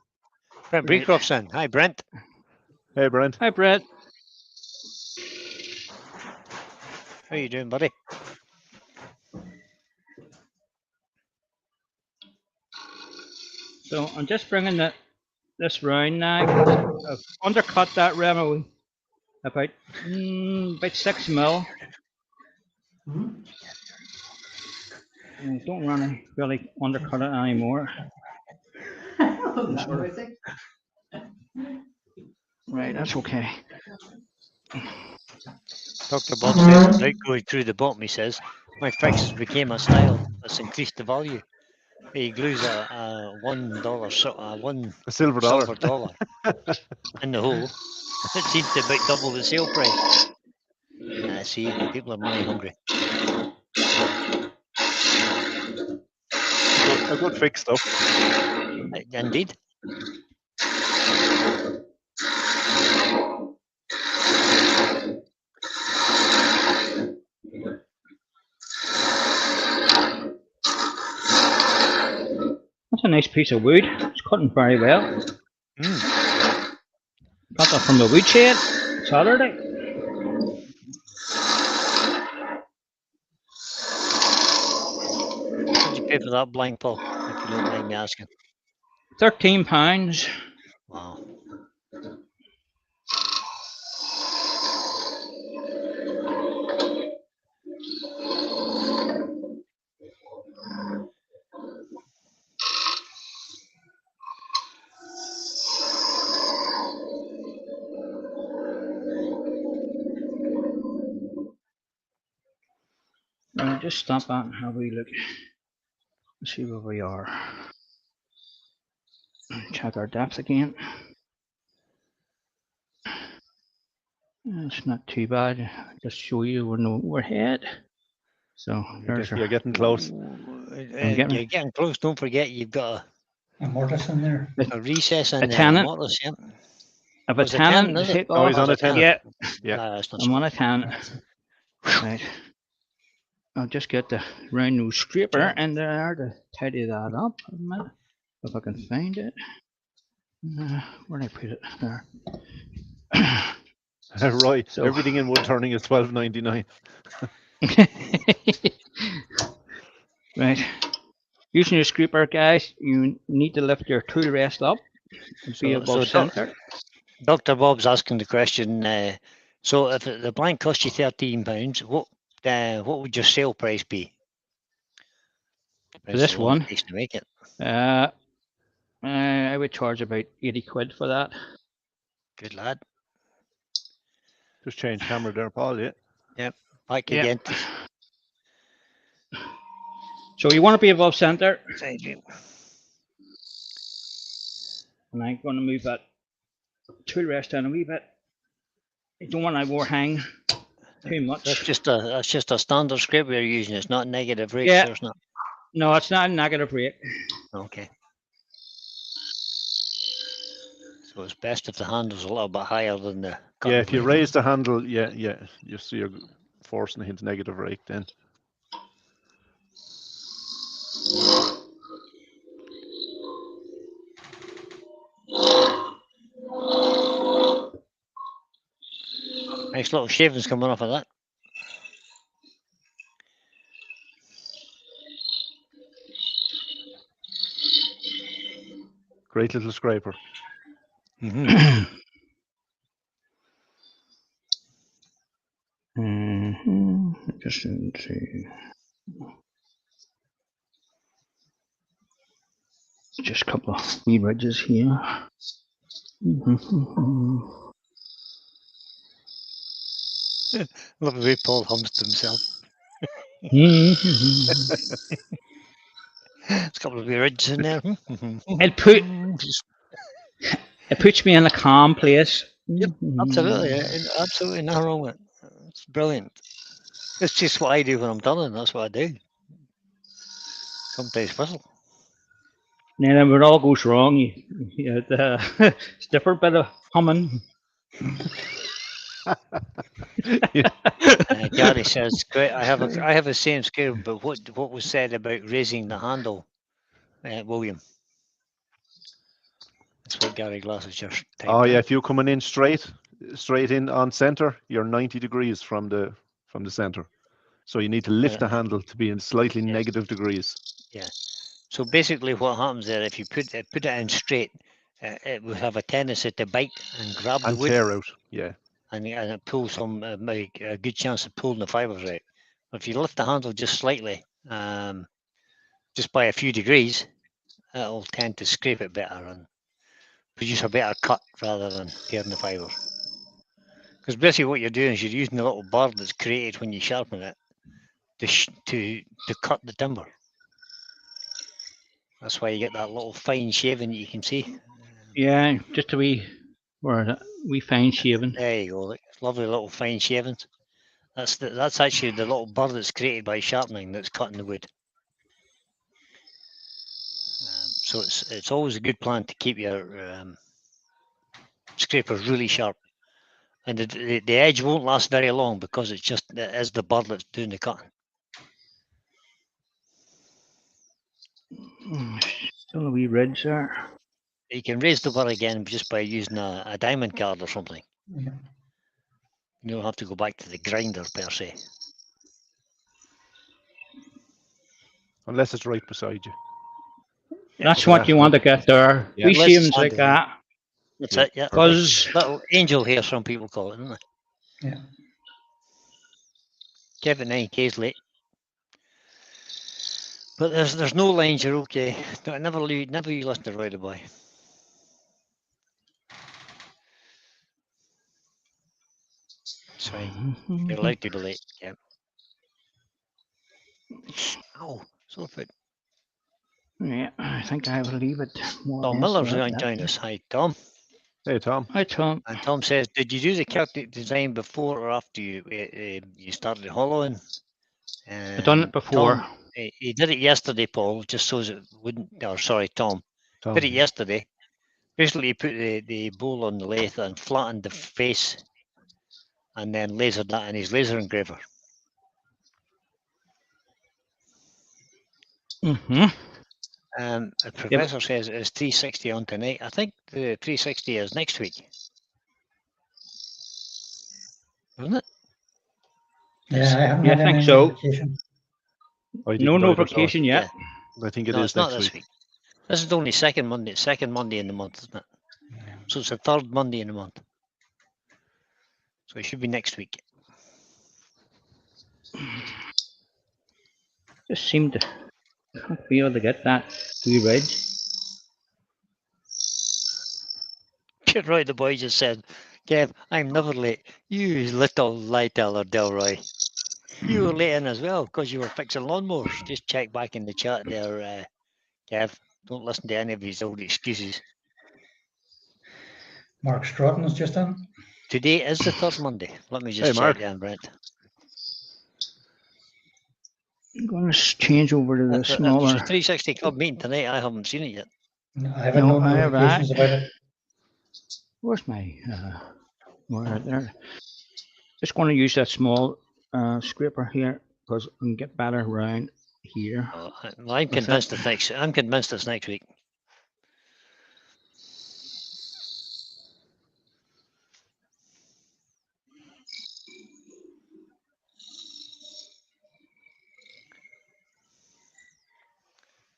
Right. Breecroft's in. Hi, Brent. Hey, Brent. Hi, Brett. How you doing, buddy? So I'm just bringing this round now. I've undercut that Remo about 6 mil. I don't want to really undercut it anymore. Right, that's okay. Dr. Bob says, without going through the bottom, he says, my fixes became a style that's increased the value. He glues a $1 A silver dollar. silver dollar in the hole. It seems to about double the sale price. See, people are money hungry. A good fix, stuff. Indeed. That's a nice piece of wood. It's cutting very well. Got that from the woodshed Saturday. What did you pay for that blank, Paul? If you don't mind me asking. £13. Wow. Just stop that and have a wee look. Let's see where we are. Check our depth again. It's not too bad. Just show you we're head. So there's You're getting close. You're getting close. Don't forget you've got A mortise in there. a recess in A there. tenant. Mortise, yeah. If Was a it tenant 10, is it? take Oh, he's off, on a 10. yeah, Yeah. That's not I'm on a 10. Right. I'll just get the round nose scraper in there to tidy that up a minute. If I can find it. Where did I put it? There. Right. So- Everything in wood turning is $12.99. Right. Using your scraper, guys, you need to lift your tool rest up and be So- above so center. Dr. Bob's asking the question. So if the blank cost you £13, what would your sale price be? For this one? To make it. I would charge about 80 quid for that. Good lad. Just change camera there, Paul. Yeah. Back Yeah. again. So you want to be above center, Side view. and I'm going to move that tool rest down a wee bit. You don't want to overhang too much. That's just a standard scraper you're using. It's not negative rates. Yeah. There's not. No, it's not a negative rate. Okay. So it's best if the handle's a little bit higher than the. Yeah, if you raise the handle, yeah, you see you're forcing it into negative rate then. Nice little shavings coming off of that. Great little scraper. Just see. Just a couple of wee ridges here. Love the way Paul hums to himself. There's a couple of wee ridges in there. It puts me in a calm place. Yep, absolutely. Absolutely nothing wrong with it. It's brilliant. It's just what I do when I'm done, and that's what I do. Sometimes whistle. Yeah, when it all goes wrong, it's different bit of humming. Gary says, "Great. I have a same scale, but what was said about raising the handle William. That's what Gary Glass is just typed Oh in. yeah, if you're coming in straight in on center, you're 90 degrees from the center. So you need to lift the handle to be in slightly Yeah. negative degrees. So basically, what happens there, if you put it in straight, it will have a tendency to bite and grab the And wood, tear out. Yeah. and it pulls some, make a good chance of pulling the fibers out. But if you lift the handle just slightly, just by a few degrees, it'll tend to scrape it better and produce a better cut rather than tearing the fibre. Because basically what you're doing is you're using the little burr that's created when you sharpen it to cut the timber. That's why you get that little fine shaving that you can see. Yeah, just a wee, wee fine shaving. There you go, like, lovely little fine shavings. That's actually the little burr that's created by sharpening that's cutting the wood. So it's always a good plan to keep your scrapers really sharp, and the edge won't last very long because it is the burr that's doing the cutting. Still a wee ridge there. You can raise the burr again just by using a diamond card or something. Yeah. You don't have to go back to the grinder per se. Unless it's right beside you. That's what you want to get there. Yeah. Wee Let's shavings add like it. that. That's Yeah. it, yeah. Because Little angel hair, some people call it, don't they? Yeah. Kevin 9K's late. But there's no lines, you're okay. Never you listen to Roy the Boy. It's fine. You're allowed to be late, yeah. Oh, so foot. Yeah, I think I will leave it. More Tom or less Miller's like going to that. join us. Hi, Tom. Hey Tom. Hi, Tom. And Tom says, did you do the Celtic design before or after you started hollowing? I've done it before. Tom, he did it yesterday, Paul, just so it wouldn't, or sorry, Tom. Did it yesterday. Basically, he put the bowl on the lathe and flattened the face and then lasered that in his laser engraver. Mm-hmm. The professor says it's 360 on tonight. I think the 360 is next week. Isn't it? Yeah, I haven't Yeah, had I think any so. notification. I No didn't either, so notification yet. I think it No, is it's not next this week. week. This is only second Monday in the month, isn't it? So it's the third Monday in the month. So it should be next week. Just seem to not be able to get that wee ridge. Right, the boy just said, Kev, I'm never late. You little lie teller, Delroy. You were late in as well because you were fixing lawnmowers. Just check back in the chat there, Kev. Don't listen to any of his old excuses. Mark Stratton's just in. Today is the third Monday. Let me just Hey, Mark. check then, Brent. I'm going to change over to the There's a smaller. 360 Club meeting tonight. I haven't seen it yet. I haven't No, no I have notifications that. about it. Where's my where there? Just going to use that small scraper here because I can get better around here. Oh, I'm convinced it's next. I'm convinced it's next week.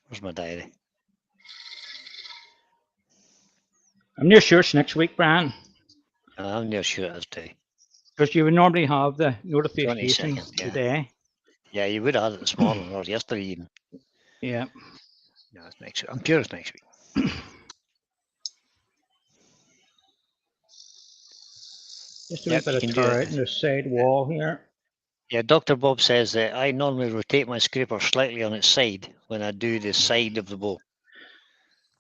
Where's my diary? I'm near sure it's next week, Brian, I'm near sure it is too. because you would normally have the notification 22nd, yeah. today. Yeah, you would have had it this morning or yesterday even. Yeah. No, it's next week. I'm sure it's next week. Just a Yep, wee you bit can of do tear it. out in the side wall here. Yeah, Dr. Bob says that I normally rotate my scraper slightly on its side when I do the side of the bowl.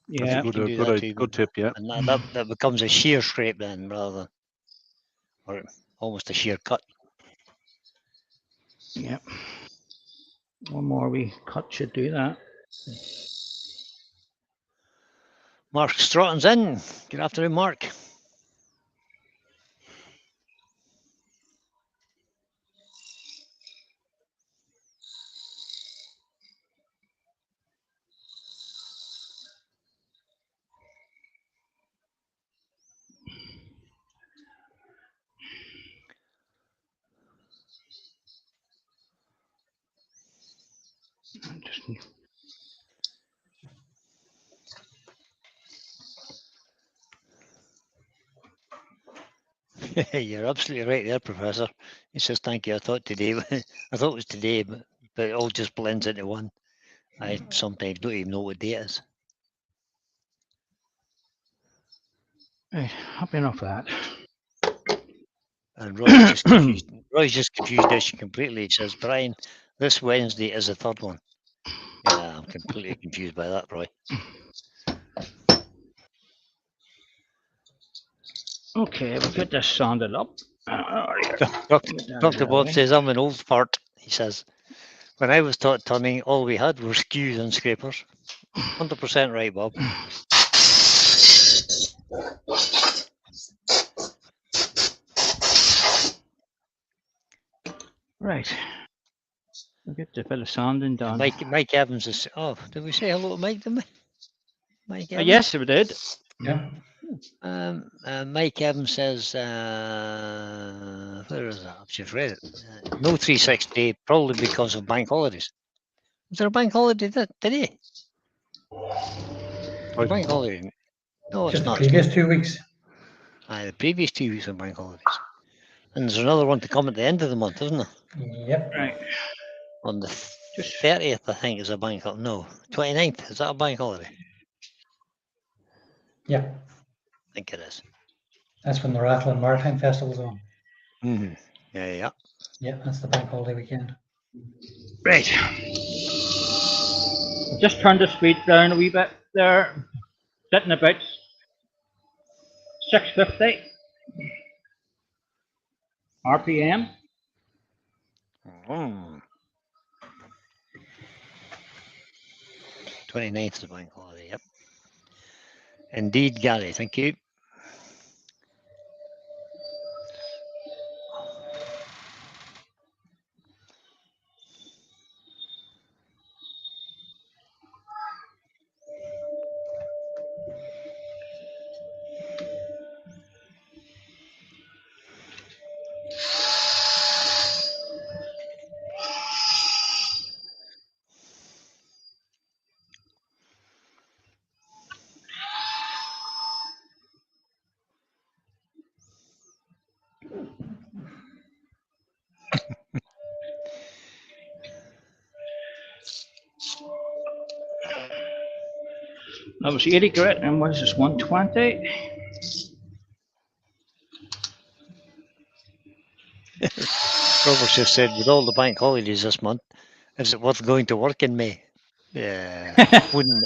That's Yeah. a You can do that too, good tip, yeah. and that becomes a shear scrape then, rather than, or almost a shear cut. Yeah. One more wee cut should do that. Mark Stratton's in. Good afternoon, Mark. Just- You're absolutely right there, Professor. He says, thank you. I thought today, I thought it was today, but it all just blends into one. I sometimes don't even know what day it is. Right, happy enough of that. And Roy's just confused. Roy's just confused this completely. He says, Brian, this Wednesday is the third one. Yeah, I'm completely confused by that, Roy. Okay, we'll get this sanded up. Dr. Bob says, I'm an old fart. He says, when I was taught turning, all we had were skews and scrapers. 100% right, Bob. Right. We'll get the bit of sanding done. Mike Evans is. Oh, did we say hello to Mike? Did we? Mike Evans. Yes, we did. Yeah. Mike Evans says, where is that? I've just read it. No 360, probably because of bank holidays. Was there a bank holiday today? Bank holiday? No, it's Just the not. previous 2 weeks. The previous 2 weeks were bank holidays. And there's another one to come at the end of the month, isn't there? Yep. Right. On the 30th, I think, is a bank holiday. No, 29th. Is that a bank holiday? Yeah. I think it is. That's when the Rathlin Maritime Festival's on. Mm-hmm. Yeah. Yeah, that's the bank holiday weekend. Right. Just turn the speed down a wee bit there. Sitting about 650 RPM. 29th is a bank holiday, yep. Indeed, Gary, thank you. That was 80 grit, and what is this, 120? Robert just said, with all the bank holidays this month, is it worth going to work in May? Yeah, wouldn't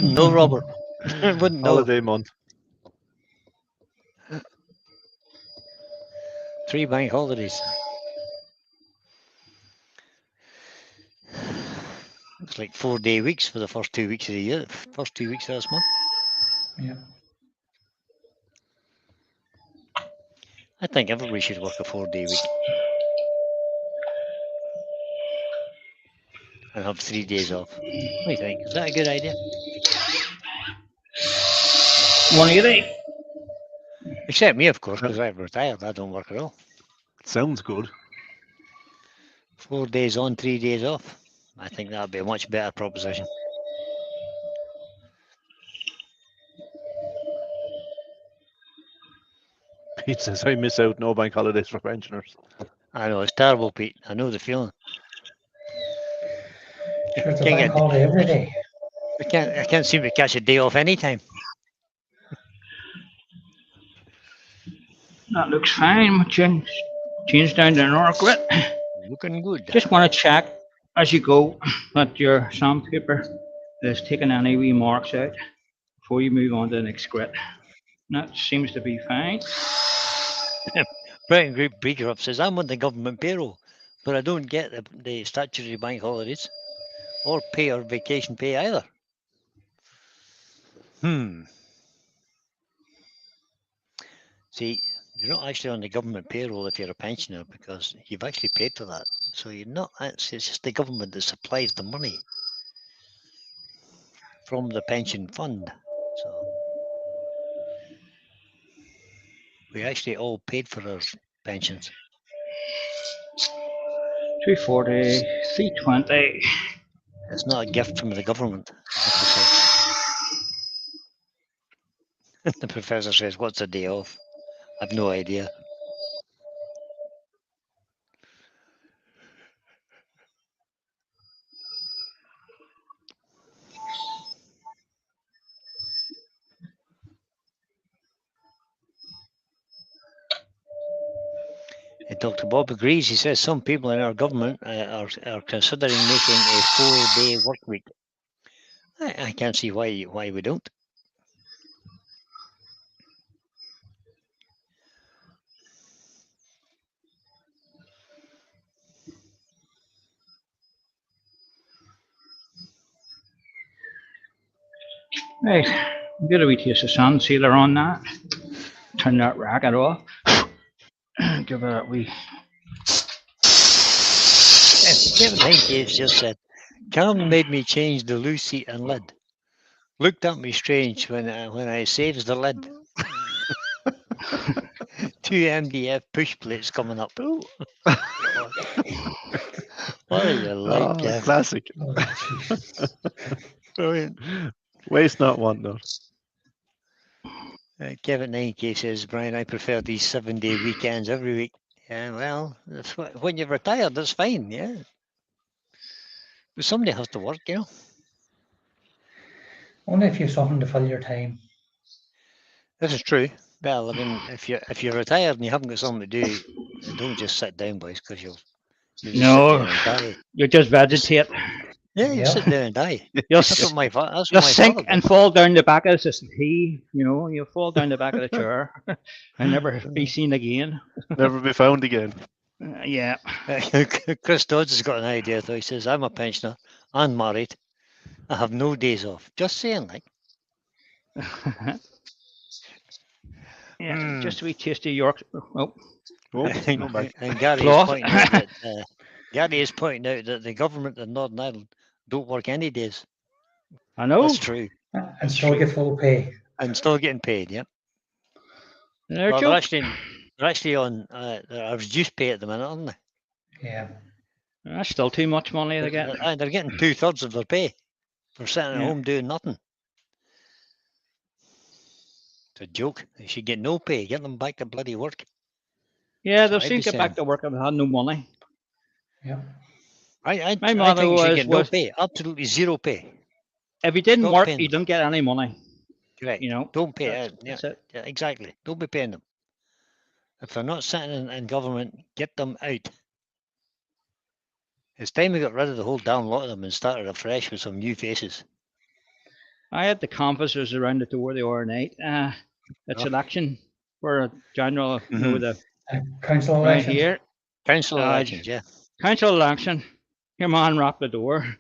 know, Robert. Wouldn't know. Holiday month. 3 bank holidays. It's like 4-day weeks for the first 2 weeks of the year, first 2 weeks of this month. Yeah. I think everybody should work a 4-day week. And have 3 days off. What do you think? Is that a good idea? 180. Except me, of course, because I've retired. I don't work at all. Sounds good. 4 days on, 3 days off. I think that would be a much better proposition. Pete says I miss out no bank holidays for pensioners. I know, it's terrible, Pete. I know the feeling. Sure, it's a Can't bank get- holiday every day. I can't seem to catch a day off anytime. That looks fine. Change down the NOR grit. Looking good. Just want to check as you go that your sandpaper is taking any wee marks out before you move on to the next grit. That seems to be fine. Brighton Group Breaker Up says, I'm on the government payroll, but I don't get the statutory bank holidays or pay or vacation pay either. See, you're not actually on the government payroll if you're a pensioner because you've actually paid for that. So you're not actually, it's just the government that supplies the money from the pension fund. So we actually all paid for our pensions. 340, 320. It's not a gift from the government, I have to say. The professor says, "What's a day off?" I've no idea. Dr. Bob agrees. He says some people in our government are considering making a 4-day work week. I can't see why we don't. Right, get a wee taste of sun sealer on that. Turn that racket off. Give it a wee. Kevin Hinkies just said, "Cam made me change the loose seat and lid. Looked at me strange when I saves the lid." 2 MDF push plates coming up. Ooh. What are you like, Oh, Kev? classic. Oh, jeez. Brilliant. Waste not, want not. Kevin Hinkies says, "Brian, I prefer these 7-day weekends every week." Yeah, well, when you're retired, that's fine, yeah. But somebody has to work, you know. Only if you have something to fill your time. This is true. Well, I mean, if you're retired and you haven't got something to do, don't just sit down, boys, because you'll just No. sit there and die. You just vegetate. Yeah, you Yep. sit there and die. You'll That's what my that's what Just my sink father and did. fall down the back of the he, you fall down the back of the chair and never be seen again. Never be found again. Yeah. Chris Dodds has got an idea though. He says, "I'm a pensioner, I'm married, I have no days off." Just saying, like. Yeah, Hmm. just a wee taste of York. Oh, Oh, and, no back. and Gary is Cloth. pointing out that Gary is pointing out that the government in Northern Ireland don't work any days. I know. That's true, And still get full pay. and still getting paid. Yeah. They're Well, joke. they're actually on they're reduced pay at the minute, aren't they? Yeah. That's still too much money to get. They're getting 2/3 of their pay for sitting at Yeah. home doing nothing. It's a joke. They should get no pay. Get them back to bloody work. Yeah, So they'll I'd soon be get back saying- to work if they had no money. Yeah. I My think motto you should get no was- pay. Absolutely zero pay. If you didn't Stop work, paying you them. don't get any money. Correct. You know. Don't pay. That's, Yeah, that's it. yeah, exactly. Don't be paying them. If they're not sitting in government, get them out. It's time we got rid of the whole damn lot of them and started afresh with some new faces. I had the canvassers around the door the other night. It's Oh. election for a general, Mhm. the Council right elections. here. Council Uh, elections, yeah. Council election. Your man rapped the door.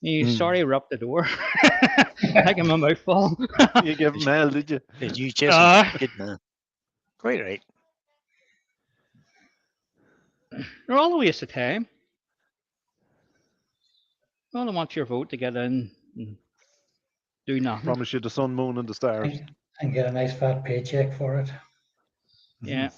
He's Hmm. sorry, rapped the door. Like him a mouthful. You give him hell, did you? Did you chase Uh, him? Good man. Quite right. They're all a waste of time. All they want your vote to get in and do nothing. Promise you the sun, moon, and the stars. And get a nice fat paycheck for it. Yeah.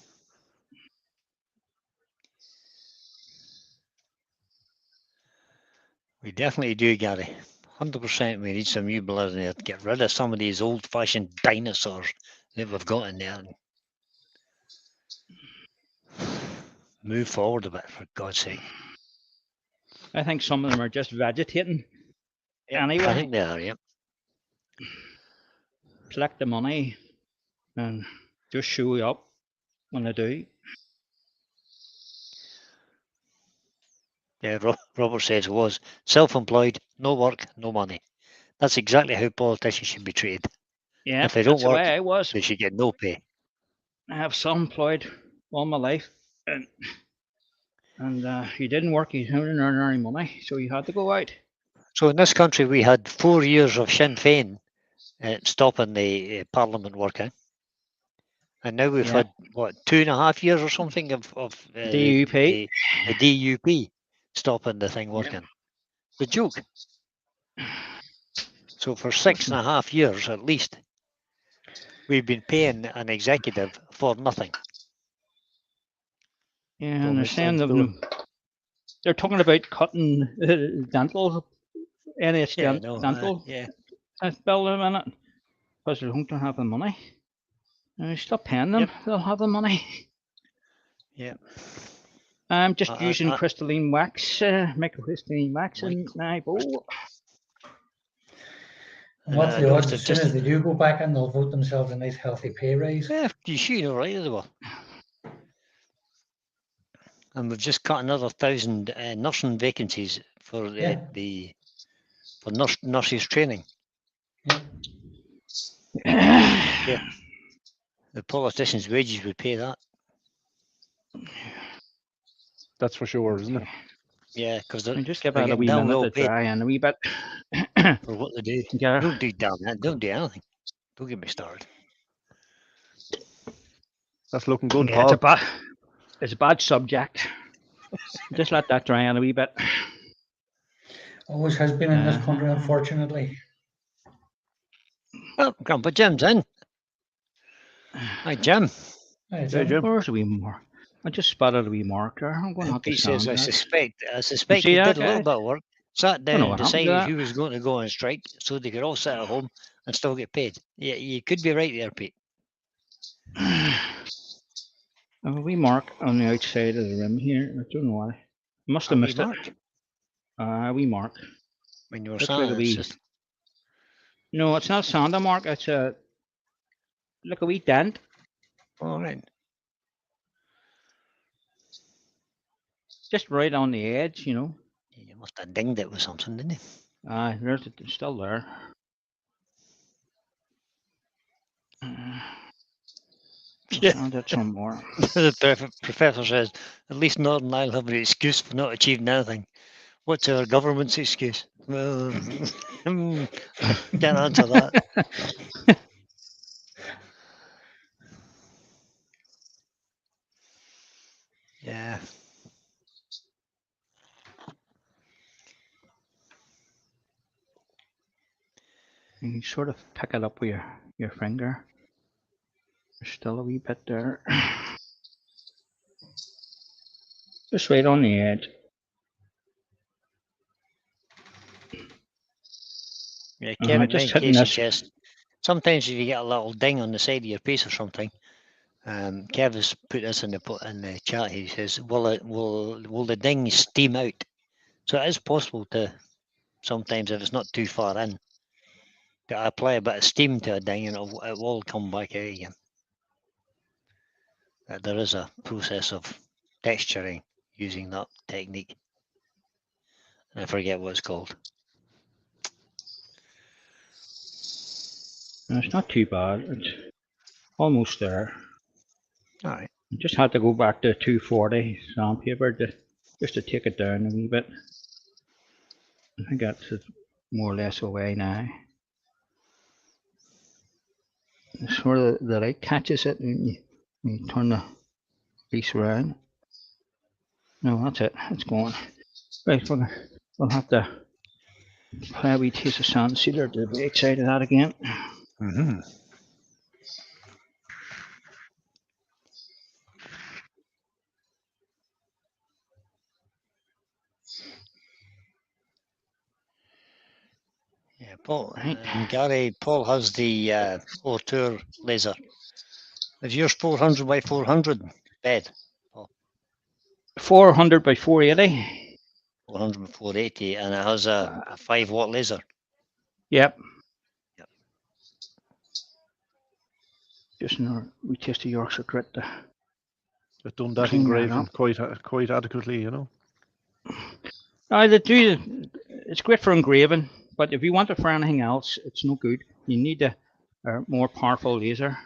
We definitely do, Gary. 100% we need some new blood in there to get rid of some of these old-fashioned dinosaurs that we've got in there. Move forward a bit, for God's sake. I think some of them are just vegetating. I Anyway, think they are, yeah. collect the money and just show up when they do. Yeah, Robert says it was self-employed, no work, no money. That's exactly how politicians should be treated. Yeah, If they don't that's the work, way I was. they should get no pay. I have self-employed all my life, and you didn't work, you didn't earn any money, so you had to go out. So in this country, we had 4 years of Sinn Féin stopping the Parliament working. And now we've Yeah. had, what, 2.5 years or something of DUP. the DUP stopping the thing working. The joke. So for 6.5 years at least, we've been paying an executive for nothing. Yeah, Don't and they're make saying sense, that do they're talking about cutting dental NH Yeah, no, Dental yeah. is building in it because they don't have the money. And you stop paying them, Yep. they'll have the money. Yeah. I'm just I- using I- crystalline wax, microcrystalline wax in my bowl. And what's I the noticed odds as they've soon just- as they do go back in, they'll vote themselves a nice healthy pay raise? Yeah, you should know, right? They were. And we've just cut another 1,000 nursing vacancies for Yeah. for nurses training. Yeah. The politicians' wages would pay that. That's for sure, isn't it? Yeah, because they're, And just give they're it a getting wee damn minute well to paid dry in a wee bit. for what they do. Yeah. Don't do damn that. Don't do anything. Don't get me started. That's looking good, Yeah, Paul. it's a bad subject. Just let that dry in a wee bit. Always has been in this country, unfortunately. Oh, Grandpa Jim's in. Hi, Jim. Hey, Hey, Jim. Where's a wee mark? I just spotted a wee mark there. I'm going to have to Pete says, sound I that. suspect see he that, did a little guys? bit of work, sat Don't know down, what happened to decided that. who was going to go on strike so they could all sit at home and still get paid. Yeah, you could be right there, Pete. I have a wee mark on the outside of the rim here. I don't know why. I must have A wee missed mark it. A wee mark. when you were Looks like saying a wee. it's just, No, it's not a sander mark. It's a like a wee dent. all right. Just right on the edge, you know. You must have dinged it with something, didn't you? There's it's still there. Yeah. Found it some more. The professor says, at least Northern Ireland have an excuse for not achieving anything. What's our government's excuse? Well, can't answer that. Yeah. And you sort of pick it up with your finger. There's still a wee bit there. Just right on the edge. Yeah, Uh-huh, Kevin, just just hitting Casey this. says, sometimes if you get a little ding on the side of your piece or something, Kev has put this in the chat. He says, will the ding steam out? So it is possible to sometimes, if it's not too far in, to apply a bit of steam to a ding and it will come back out again. There is a process of texturing using that technique. I forget what it's called. No, it's not too bad. It's almost there. All right. I just had to go back to 240 sandpaper just to take it down a wee bit. I think that's it more or less away now. It's sort of the light catches it and you turn the piece around. No, that's it. It's gone. Right, we'll have to apply a wee taste of sand sealer to the outside of that again. Mm-hmm. Yeah, Paul. Right. Gary, Paul has the Tour laser. Is yours 400 by 400 bed? 400 by 480. 400 by 480, and it has a 5-watt laser. Yep. Yep. Just we taste of Yorkshire grit. They've done that Clean that engraving up. quite adequately, you know. They do. It's great for engraving, but if you want it for anything else, it's no good. You need a more powerful laser.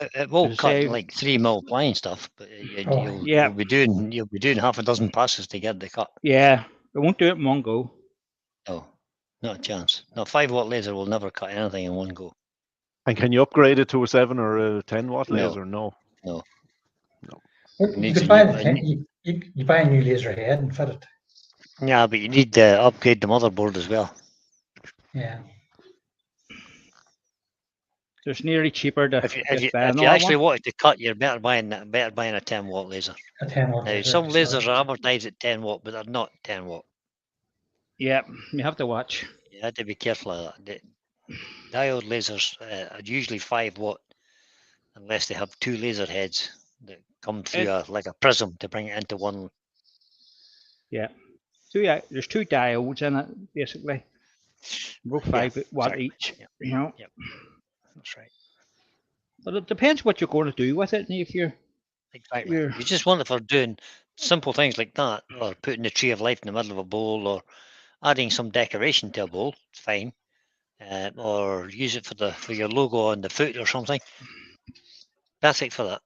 It will As I cut say- like 3 mil plying stuff, but Yeah. you'll be doing half a dozen passes to get the cut. Yeah, it won't do it in one go. No, not a chance. No, 5-watt laser will never cut anything in one go. And can you upgrade it to a 7 or a 10-watt No. laser? No. Well, It you needs could a buy new- you buy a new laser head and fit it. Yeah, but you need to upgrade the motherboard as well. Yeah. It's nearly cheaper to If you just buy another actually one. wanted to cut, you're better buying a 10-watt laser. A 10-watt Now, laser. some sorry. lasers are advertised at 10-watt, but they're not 10-watt. Yeah, you have to watch. You had to be careful of that. The diode lasers are usually 5 watt, unless they have 2 laser heads that come through like a prism to bring it into one. Yeah. So yeah, there's 2 diodes in it basically. Both 5 watt exactly. each. Yep. You know. Yep. That's right. But it depends what you're going to do with it. And if you're Exactly. you're You just want it for doing simple things like that, or putting the tree of life in the middle of a bowl, or adding some decoration to a bowl. It's fine. Or use it for your logo on the foot or something. Perfect for that.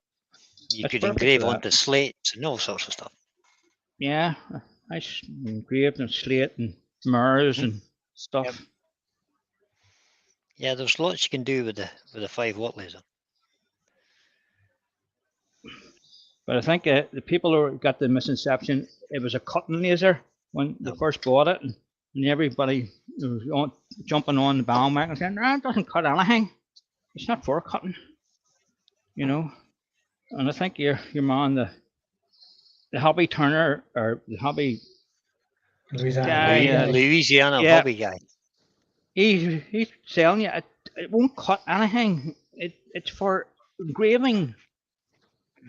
You It's could perfect engrave for that. onto slates and all sorts of stuff. yeah, I engraved and slate and mirrors and stuff. Yep. Yeah, there's lots you can do with the 5 watt laser. But I think the people who got the misconception it was a cutting laser when they first bought it, and everybody was jumping on the bandwagon saying, "No, it doesn't cut anything. It's not for cutting," you know. And I think your man, the hobby turner or the hobby Louisiana. guy, Louisiana yeah. hobby guy. he's telling you it won't cut anything. It's for engraving.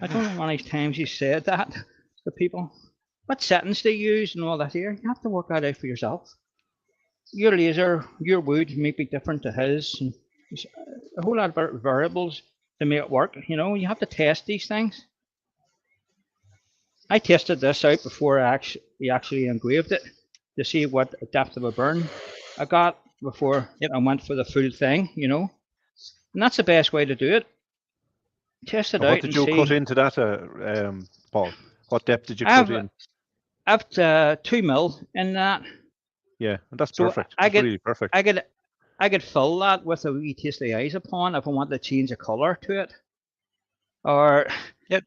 I don't know how many times he said that to people. What settings they use and all that here, you have to work that out for yourself. Your laser, your wood may be different to his. And there's a whole lot of variables to make it work. You know, you have to test these things. I tested this out before we actually engraved it to see what depth of a burn I got before I went for the full thing, you know. And that's the best way to do it. Test it out. What did you cut into that, Paul? What depth did you cut in? Up to 2 mil in that. Yeah, that's So perfect. That's really perfect. I could fill that with a wee tasty eyes upon if I wanted to change a colour to it. Or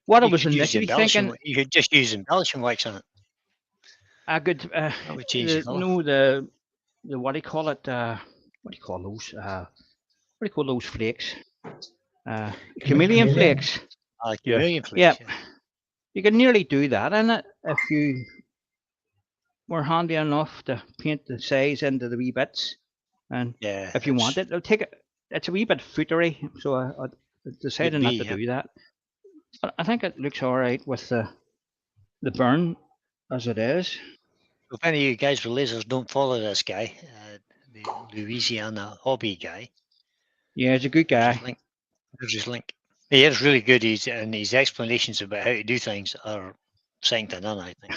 what I was initially thinking. You could just use embellishment wax on it. I could that would change the colour. no, the what do you call it? What do you call those? What do you call those flakes? Chameleon flakes. Chameleon flakes. Yeah. You could nearly do that in it if you were handy enough to paint the size into the wee bits. And if you want it, it'll take it. It's a wee bit footery, so I decided not to do that. But I think it looks all right with the burn as it is. If any of you guys with lasers don't follow this guy, the Louisiana hobby guy. Yeah, he's a good guy. There's his link. He is really good. And his explanations about how to do things are second to none, I think.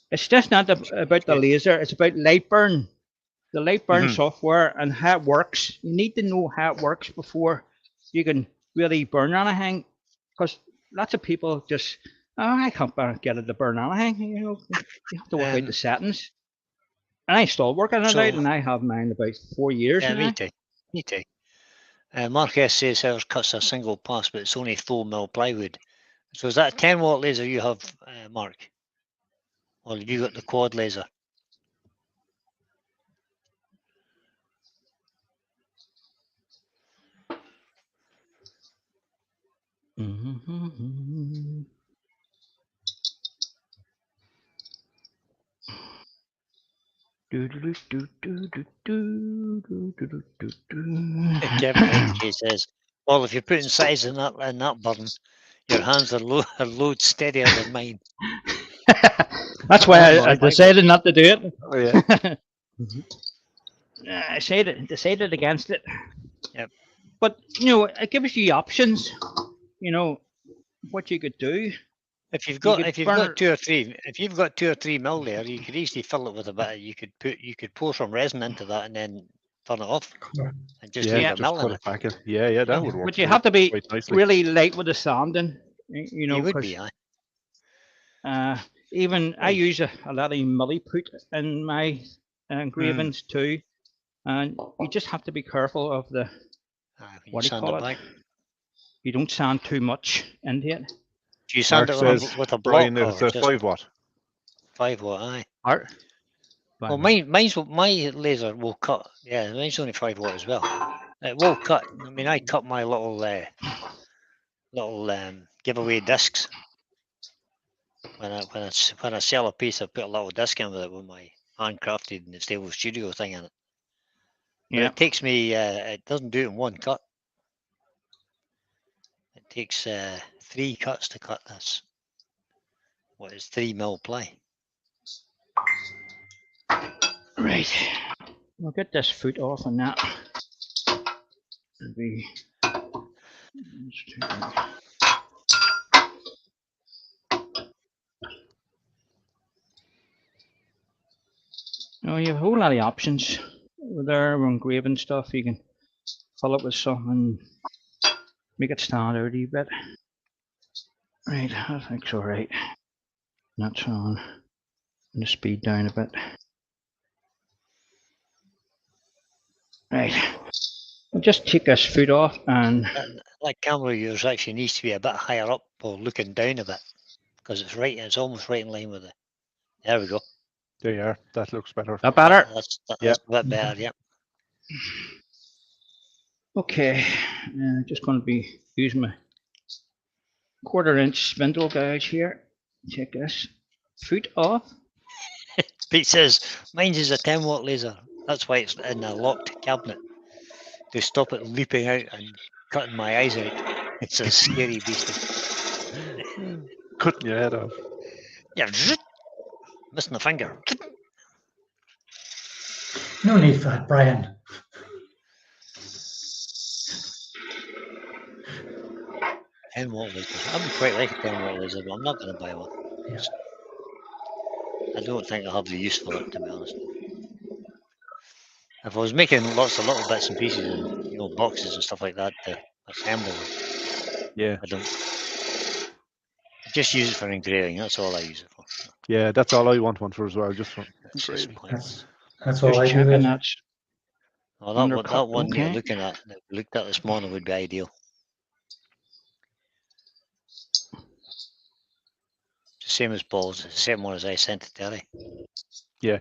It's just not about the laser. It's about Lightburn. The Lightburn software and how it works. You need to know how it works before you can really burn anything. Because lots of people just, I can't get it to burn anything. You know, you have to work out the settings. And I still working it out, and I have mine about 4 years now. Me too. Mark S says ours cuts a single pass, but it's only 4 mil plywood. So is that a 10 watt laser you have, Mark? Or have you got the quad laser? Kevin says, well, if you're putting size in that button, your hands are load steadier than mine. That's why I decided not to do it. Oh, yeah. I decided against it. Yep. But you know, it gives you options. You know what you could do. If you've got 2 or 3 mil there, you could easily fill it with a bit. You could pour some resin into that and then turn it off and just leave a mil in it. Yeah, that would work. But you have to be really light with the sanding. You know, you would be, even I use a lot of milliput in my engravings too, and you just have to be careful of the what do you call it? You don't sand too much into it. Do you sand it with a block? Brian, it's a 5 watt. 5 watt, aye. Art. Well, my laser will cut. Yeah, mine's only 5 watt as well. It will cut. I mean, I cut my little giveaway discs. When I sell a piece, I put a little disc in with it with my handcrafted Stable Studio thing in it. But Yeah. it takes me, it doesn't do it in one cut. It takes 3 cuts to cut this. What is 3 mil ply? Right. We'll get this foot off on that. Maybe. Oh, you have a whole lot of options with there when engraving stuff. You can fill it with something, make it stand out a wee bit. Right, I think so. Right, that's on. And the speed down a bit. Right, we'll just take this foot off and That camera of yours actually needs to be a bit higher up or looking down a bit because it's right. It's almost right in line with the. There we go. There you are. That looks better. that better. That's Yep. a bit better. Yeah. Okay, just going to be using my 1/4-inch spindle gouge here. Check this foot off. Pete says mine's is a 10-watt laser. That's why it's in a locked cabinet to stop it leaping out and cutting my eyes out. It's a scary beast. Cutting your head off. Yeah, missing a finger. No need for that, Brian. Ten-watt laser. I would quite like a 10-watt laser, but I'm not going to buy one. Yeah. I don't think I'll have the use for it, to be honest. If I was making lots of little bits and pieces and boxes and stuff like that to assemble them, Yeah. I don't. I just use it for engraving. That's all I use it for. Yeah, that's all I want one for as well, just for It's just engraving. pointless. That's all Just I do. checking With. that's Well, that undercut, one you're okay. looking at, that we looked at this morning, would be ideal. The same as Paul's, the same one as I sent to Terry. Yeah.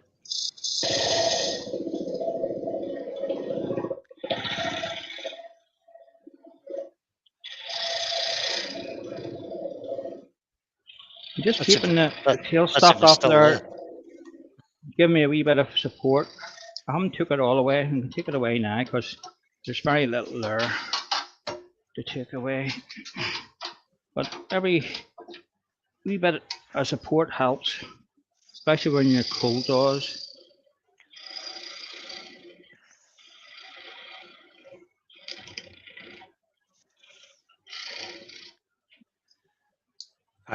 Just That's a- keeping the tail That's stuff if it's off still there. Give me a wee bit of support. I haven't took it all away. I can take it away now because there's very little there to take away. But every wee bit of support helps, especially when you're cold doors.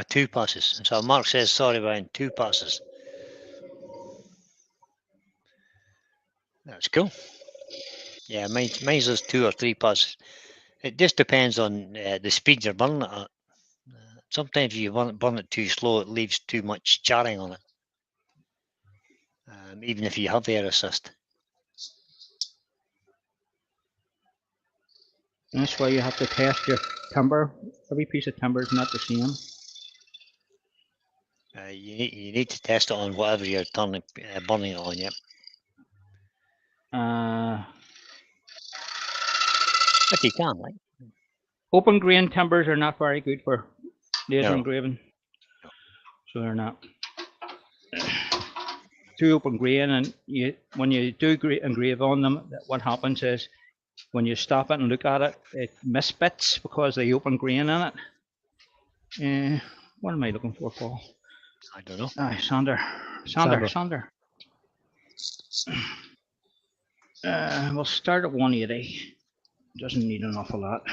Two passes. So Mark says, sorry, Brian, 2 passes. That's cool. Yeah, mine's those 2 or 3 passes. It just depends on the speed you're burning it at. Sometimes if you burn it too slow, it leaves too much charring on it. Even if you have air assist. That's why you have to test your timber. Every piece of timber is not the same. You need to test it on whatever you're burning it on. Yep. But you can, like. Open grain timbers are not very good for laser No. engraving, so they're not. Too open grain, and when you do engrave on them, what happens is when you stop it and look at it, it misfits because of the open grain in it. What am I looking for, Paul? I don't know. Sander. We'll start at 180. Doesn't need an awful lot.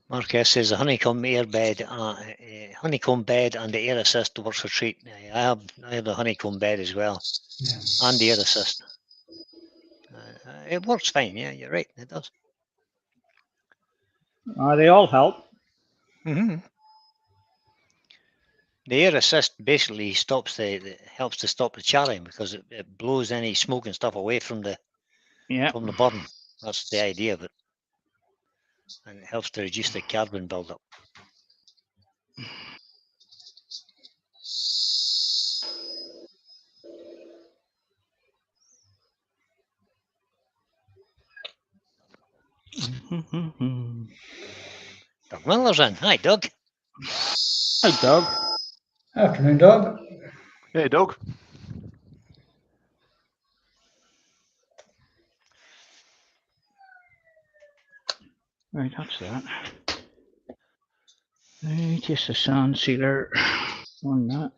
Mark S says a honeycomb bed and the air assist works for treat. I have the honeycomb bed as well, and the air assist. It works fine. Yeah, you're right. It does. They all help. Mm-hmm. The air assist basically helps to stop the charring because it blows any smoke and stuff away from the burn. That's the idea of it, and it helps to reduce the carbon buildup. Doug Miller's in. Hi, Doug. Hi, Doug. Afternoon, Doug. Hey, Doug. Right, that's that. Right, just a sound sealer on that.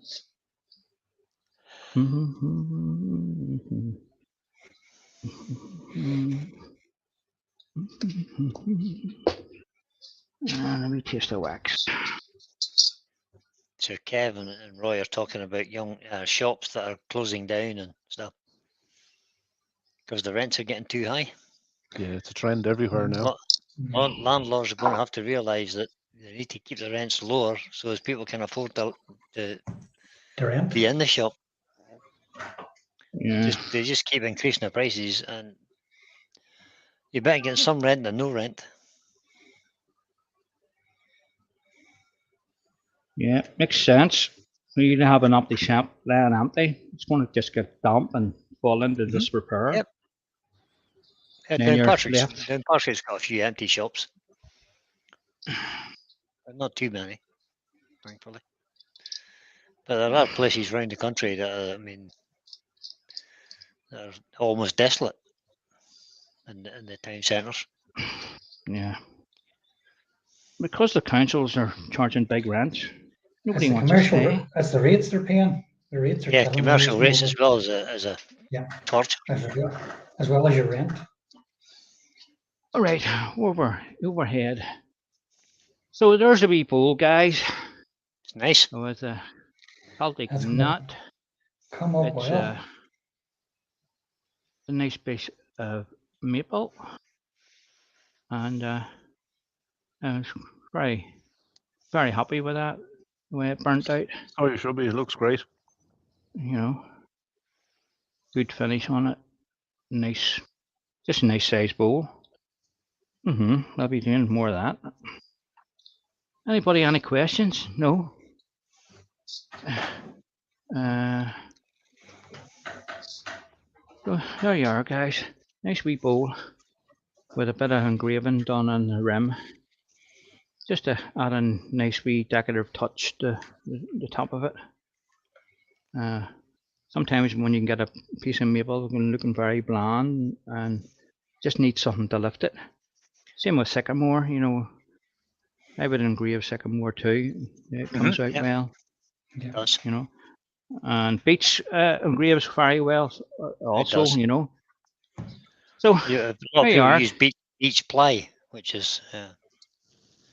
Let me taste the wax. So Kevin and Roy are talking about young shops that are closing down and stuff because the rents are getting too high. Yeah, it's a trend everywhere now. Landlords are going to have to realise that they need to keep the rents lower so as people can afford to The rent. be in the shop. Yeah. They just keep increasing the prices, and you better get some rent than no rent. Yeah, makes sense. When you have an empty shop laying empty, it's going to just get damp and fall into disrepair. Yep. Then Down you're Patrick's left. got a few empty shops, but not too many, thankfully. But there are places around the country that are, I mean, that are almost desolate in the town centres. Yeah. Because the councils are charging big rents, nobody It's the wants to commercial. stay. That's the rates they're paying. The rates are Yeah, killing commercial those rates as well as a Yeah. torch. as well as your rent. All right, overhead. So there's a wee pool, guys. It's nice. With a Celtic That's gonna nut. come up It's well. a nice piece of maple, and I was very, very happy with that. The way it burnt out, Oh, you should be. It looks great. you know, good finish on it. Nice, just a nice size bowl. I'll be doing more of that. Anybody any questions? No. So there you are, guys. Nice wee bowl with a bit of engraving done on the rim. Just to add a nice wee decorative touch to the top of it. Sometimes when you can get a piece of maple looking very bland and just need something to lift it. Same with sycamore, you know. I would engrave sycamore too. It comes out Yep. well, It does. you know. And beech engraves very well also, does. you know. So Yeah, a lot of there you people are. use beech ply, which is.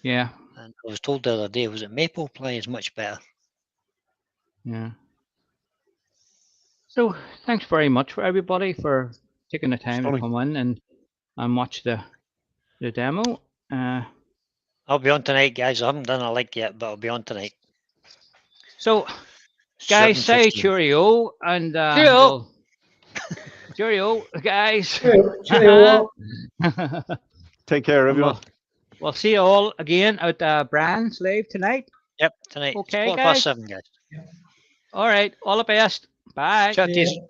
Yeah, And I was told the other day, was it maple ply is much better? yeah. So thanks very much for everybody for taking the time to Stunning. come in and watch the demo. I'll be on tonight, guys. I haven't done a like yet, but I'll be on tonight. So guys, say 7:15. cheerio and Cheerio. cheerio, guys. Cheerio. Take care, everyone. We'll see you all again at Brand's Live tonight. Yep, tonight. Okay, It's 7:15, guys. All right, all the best. Bye. Chat to you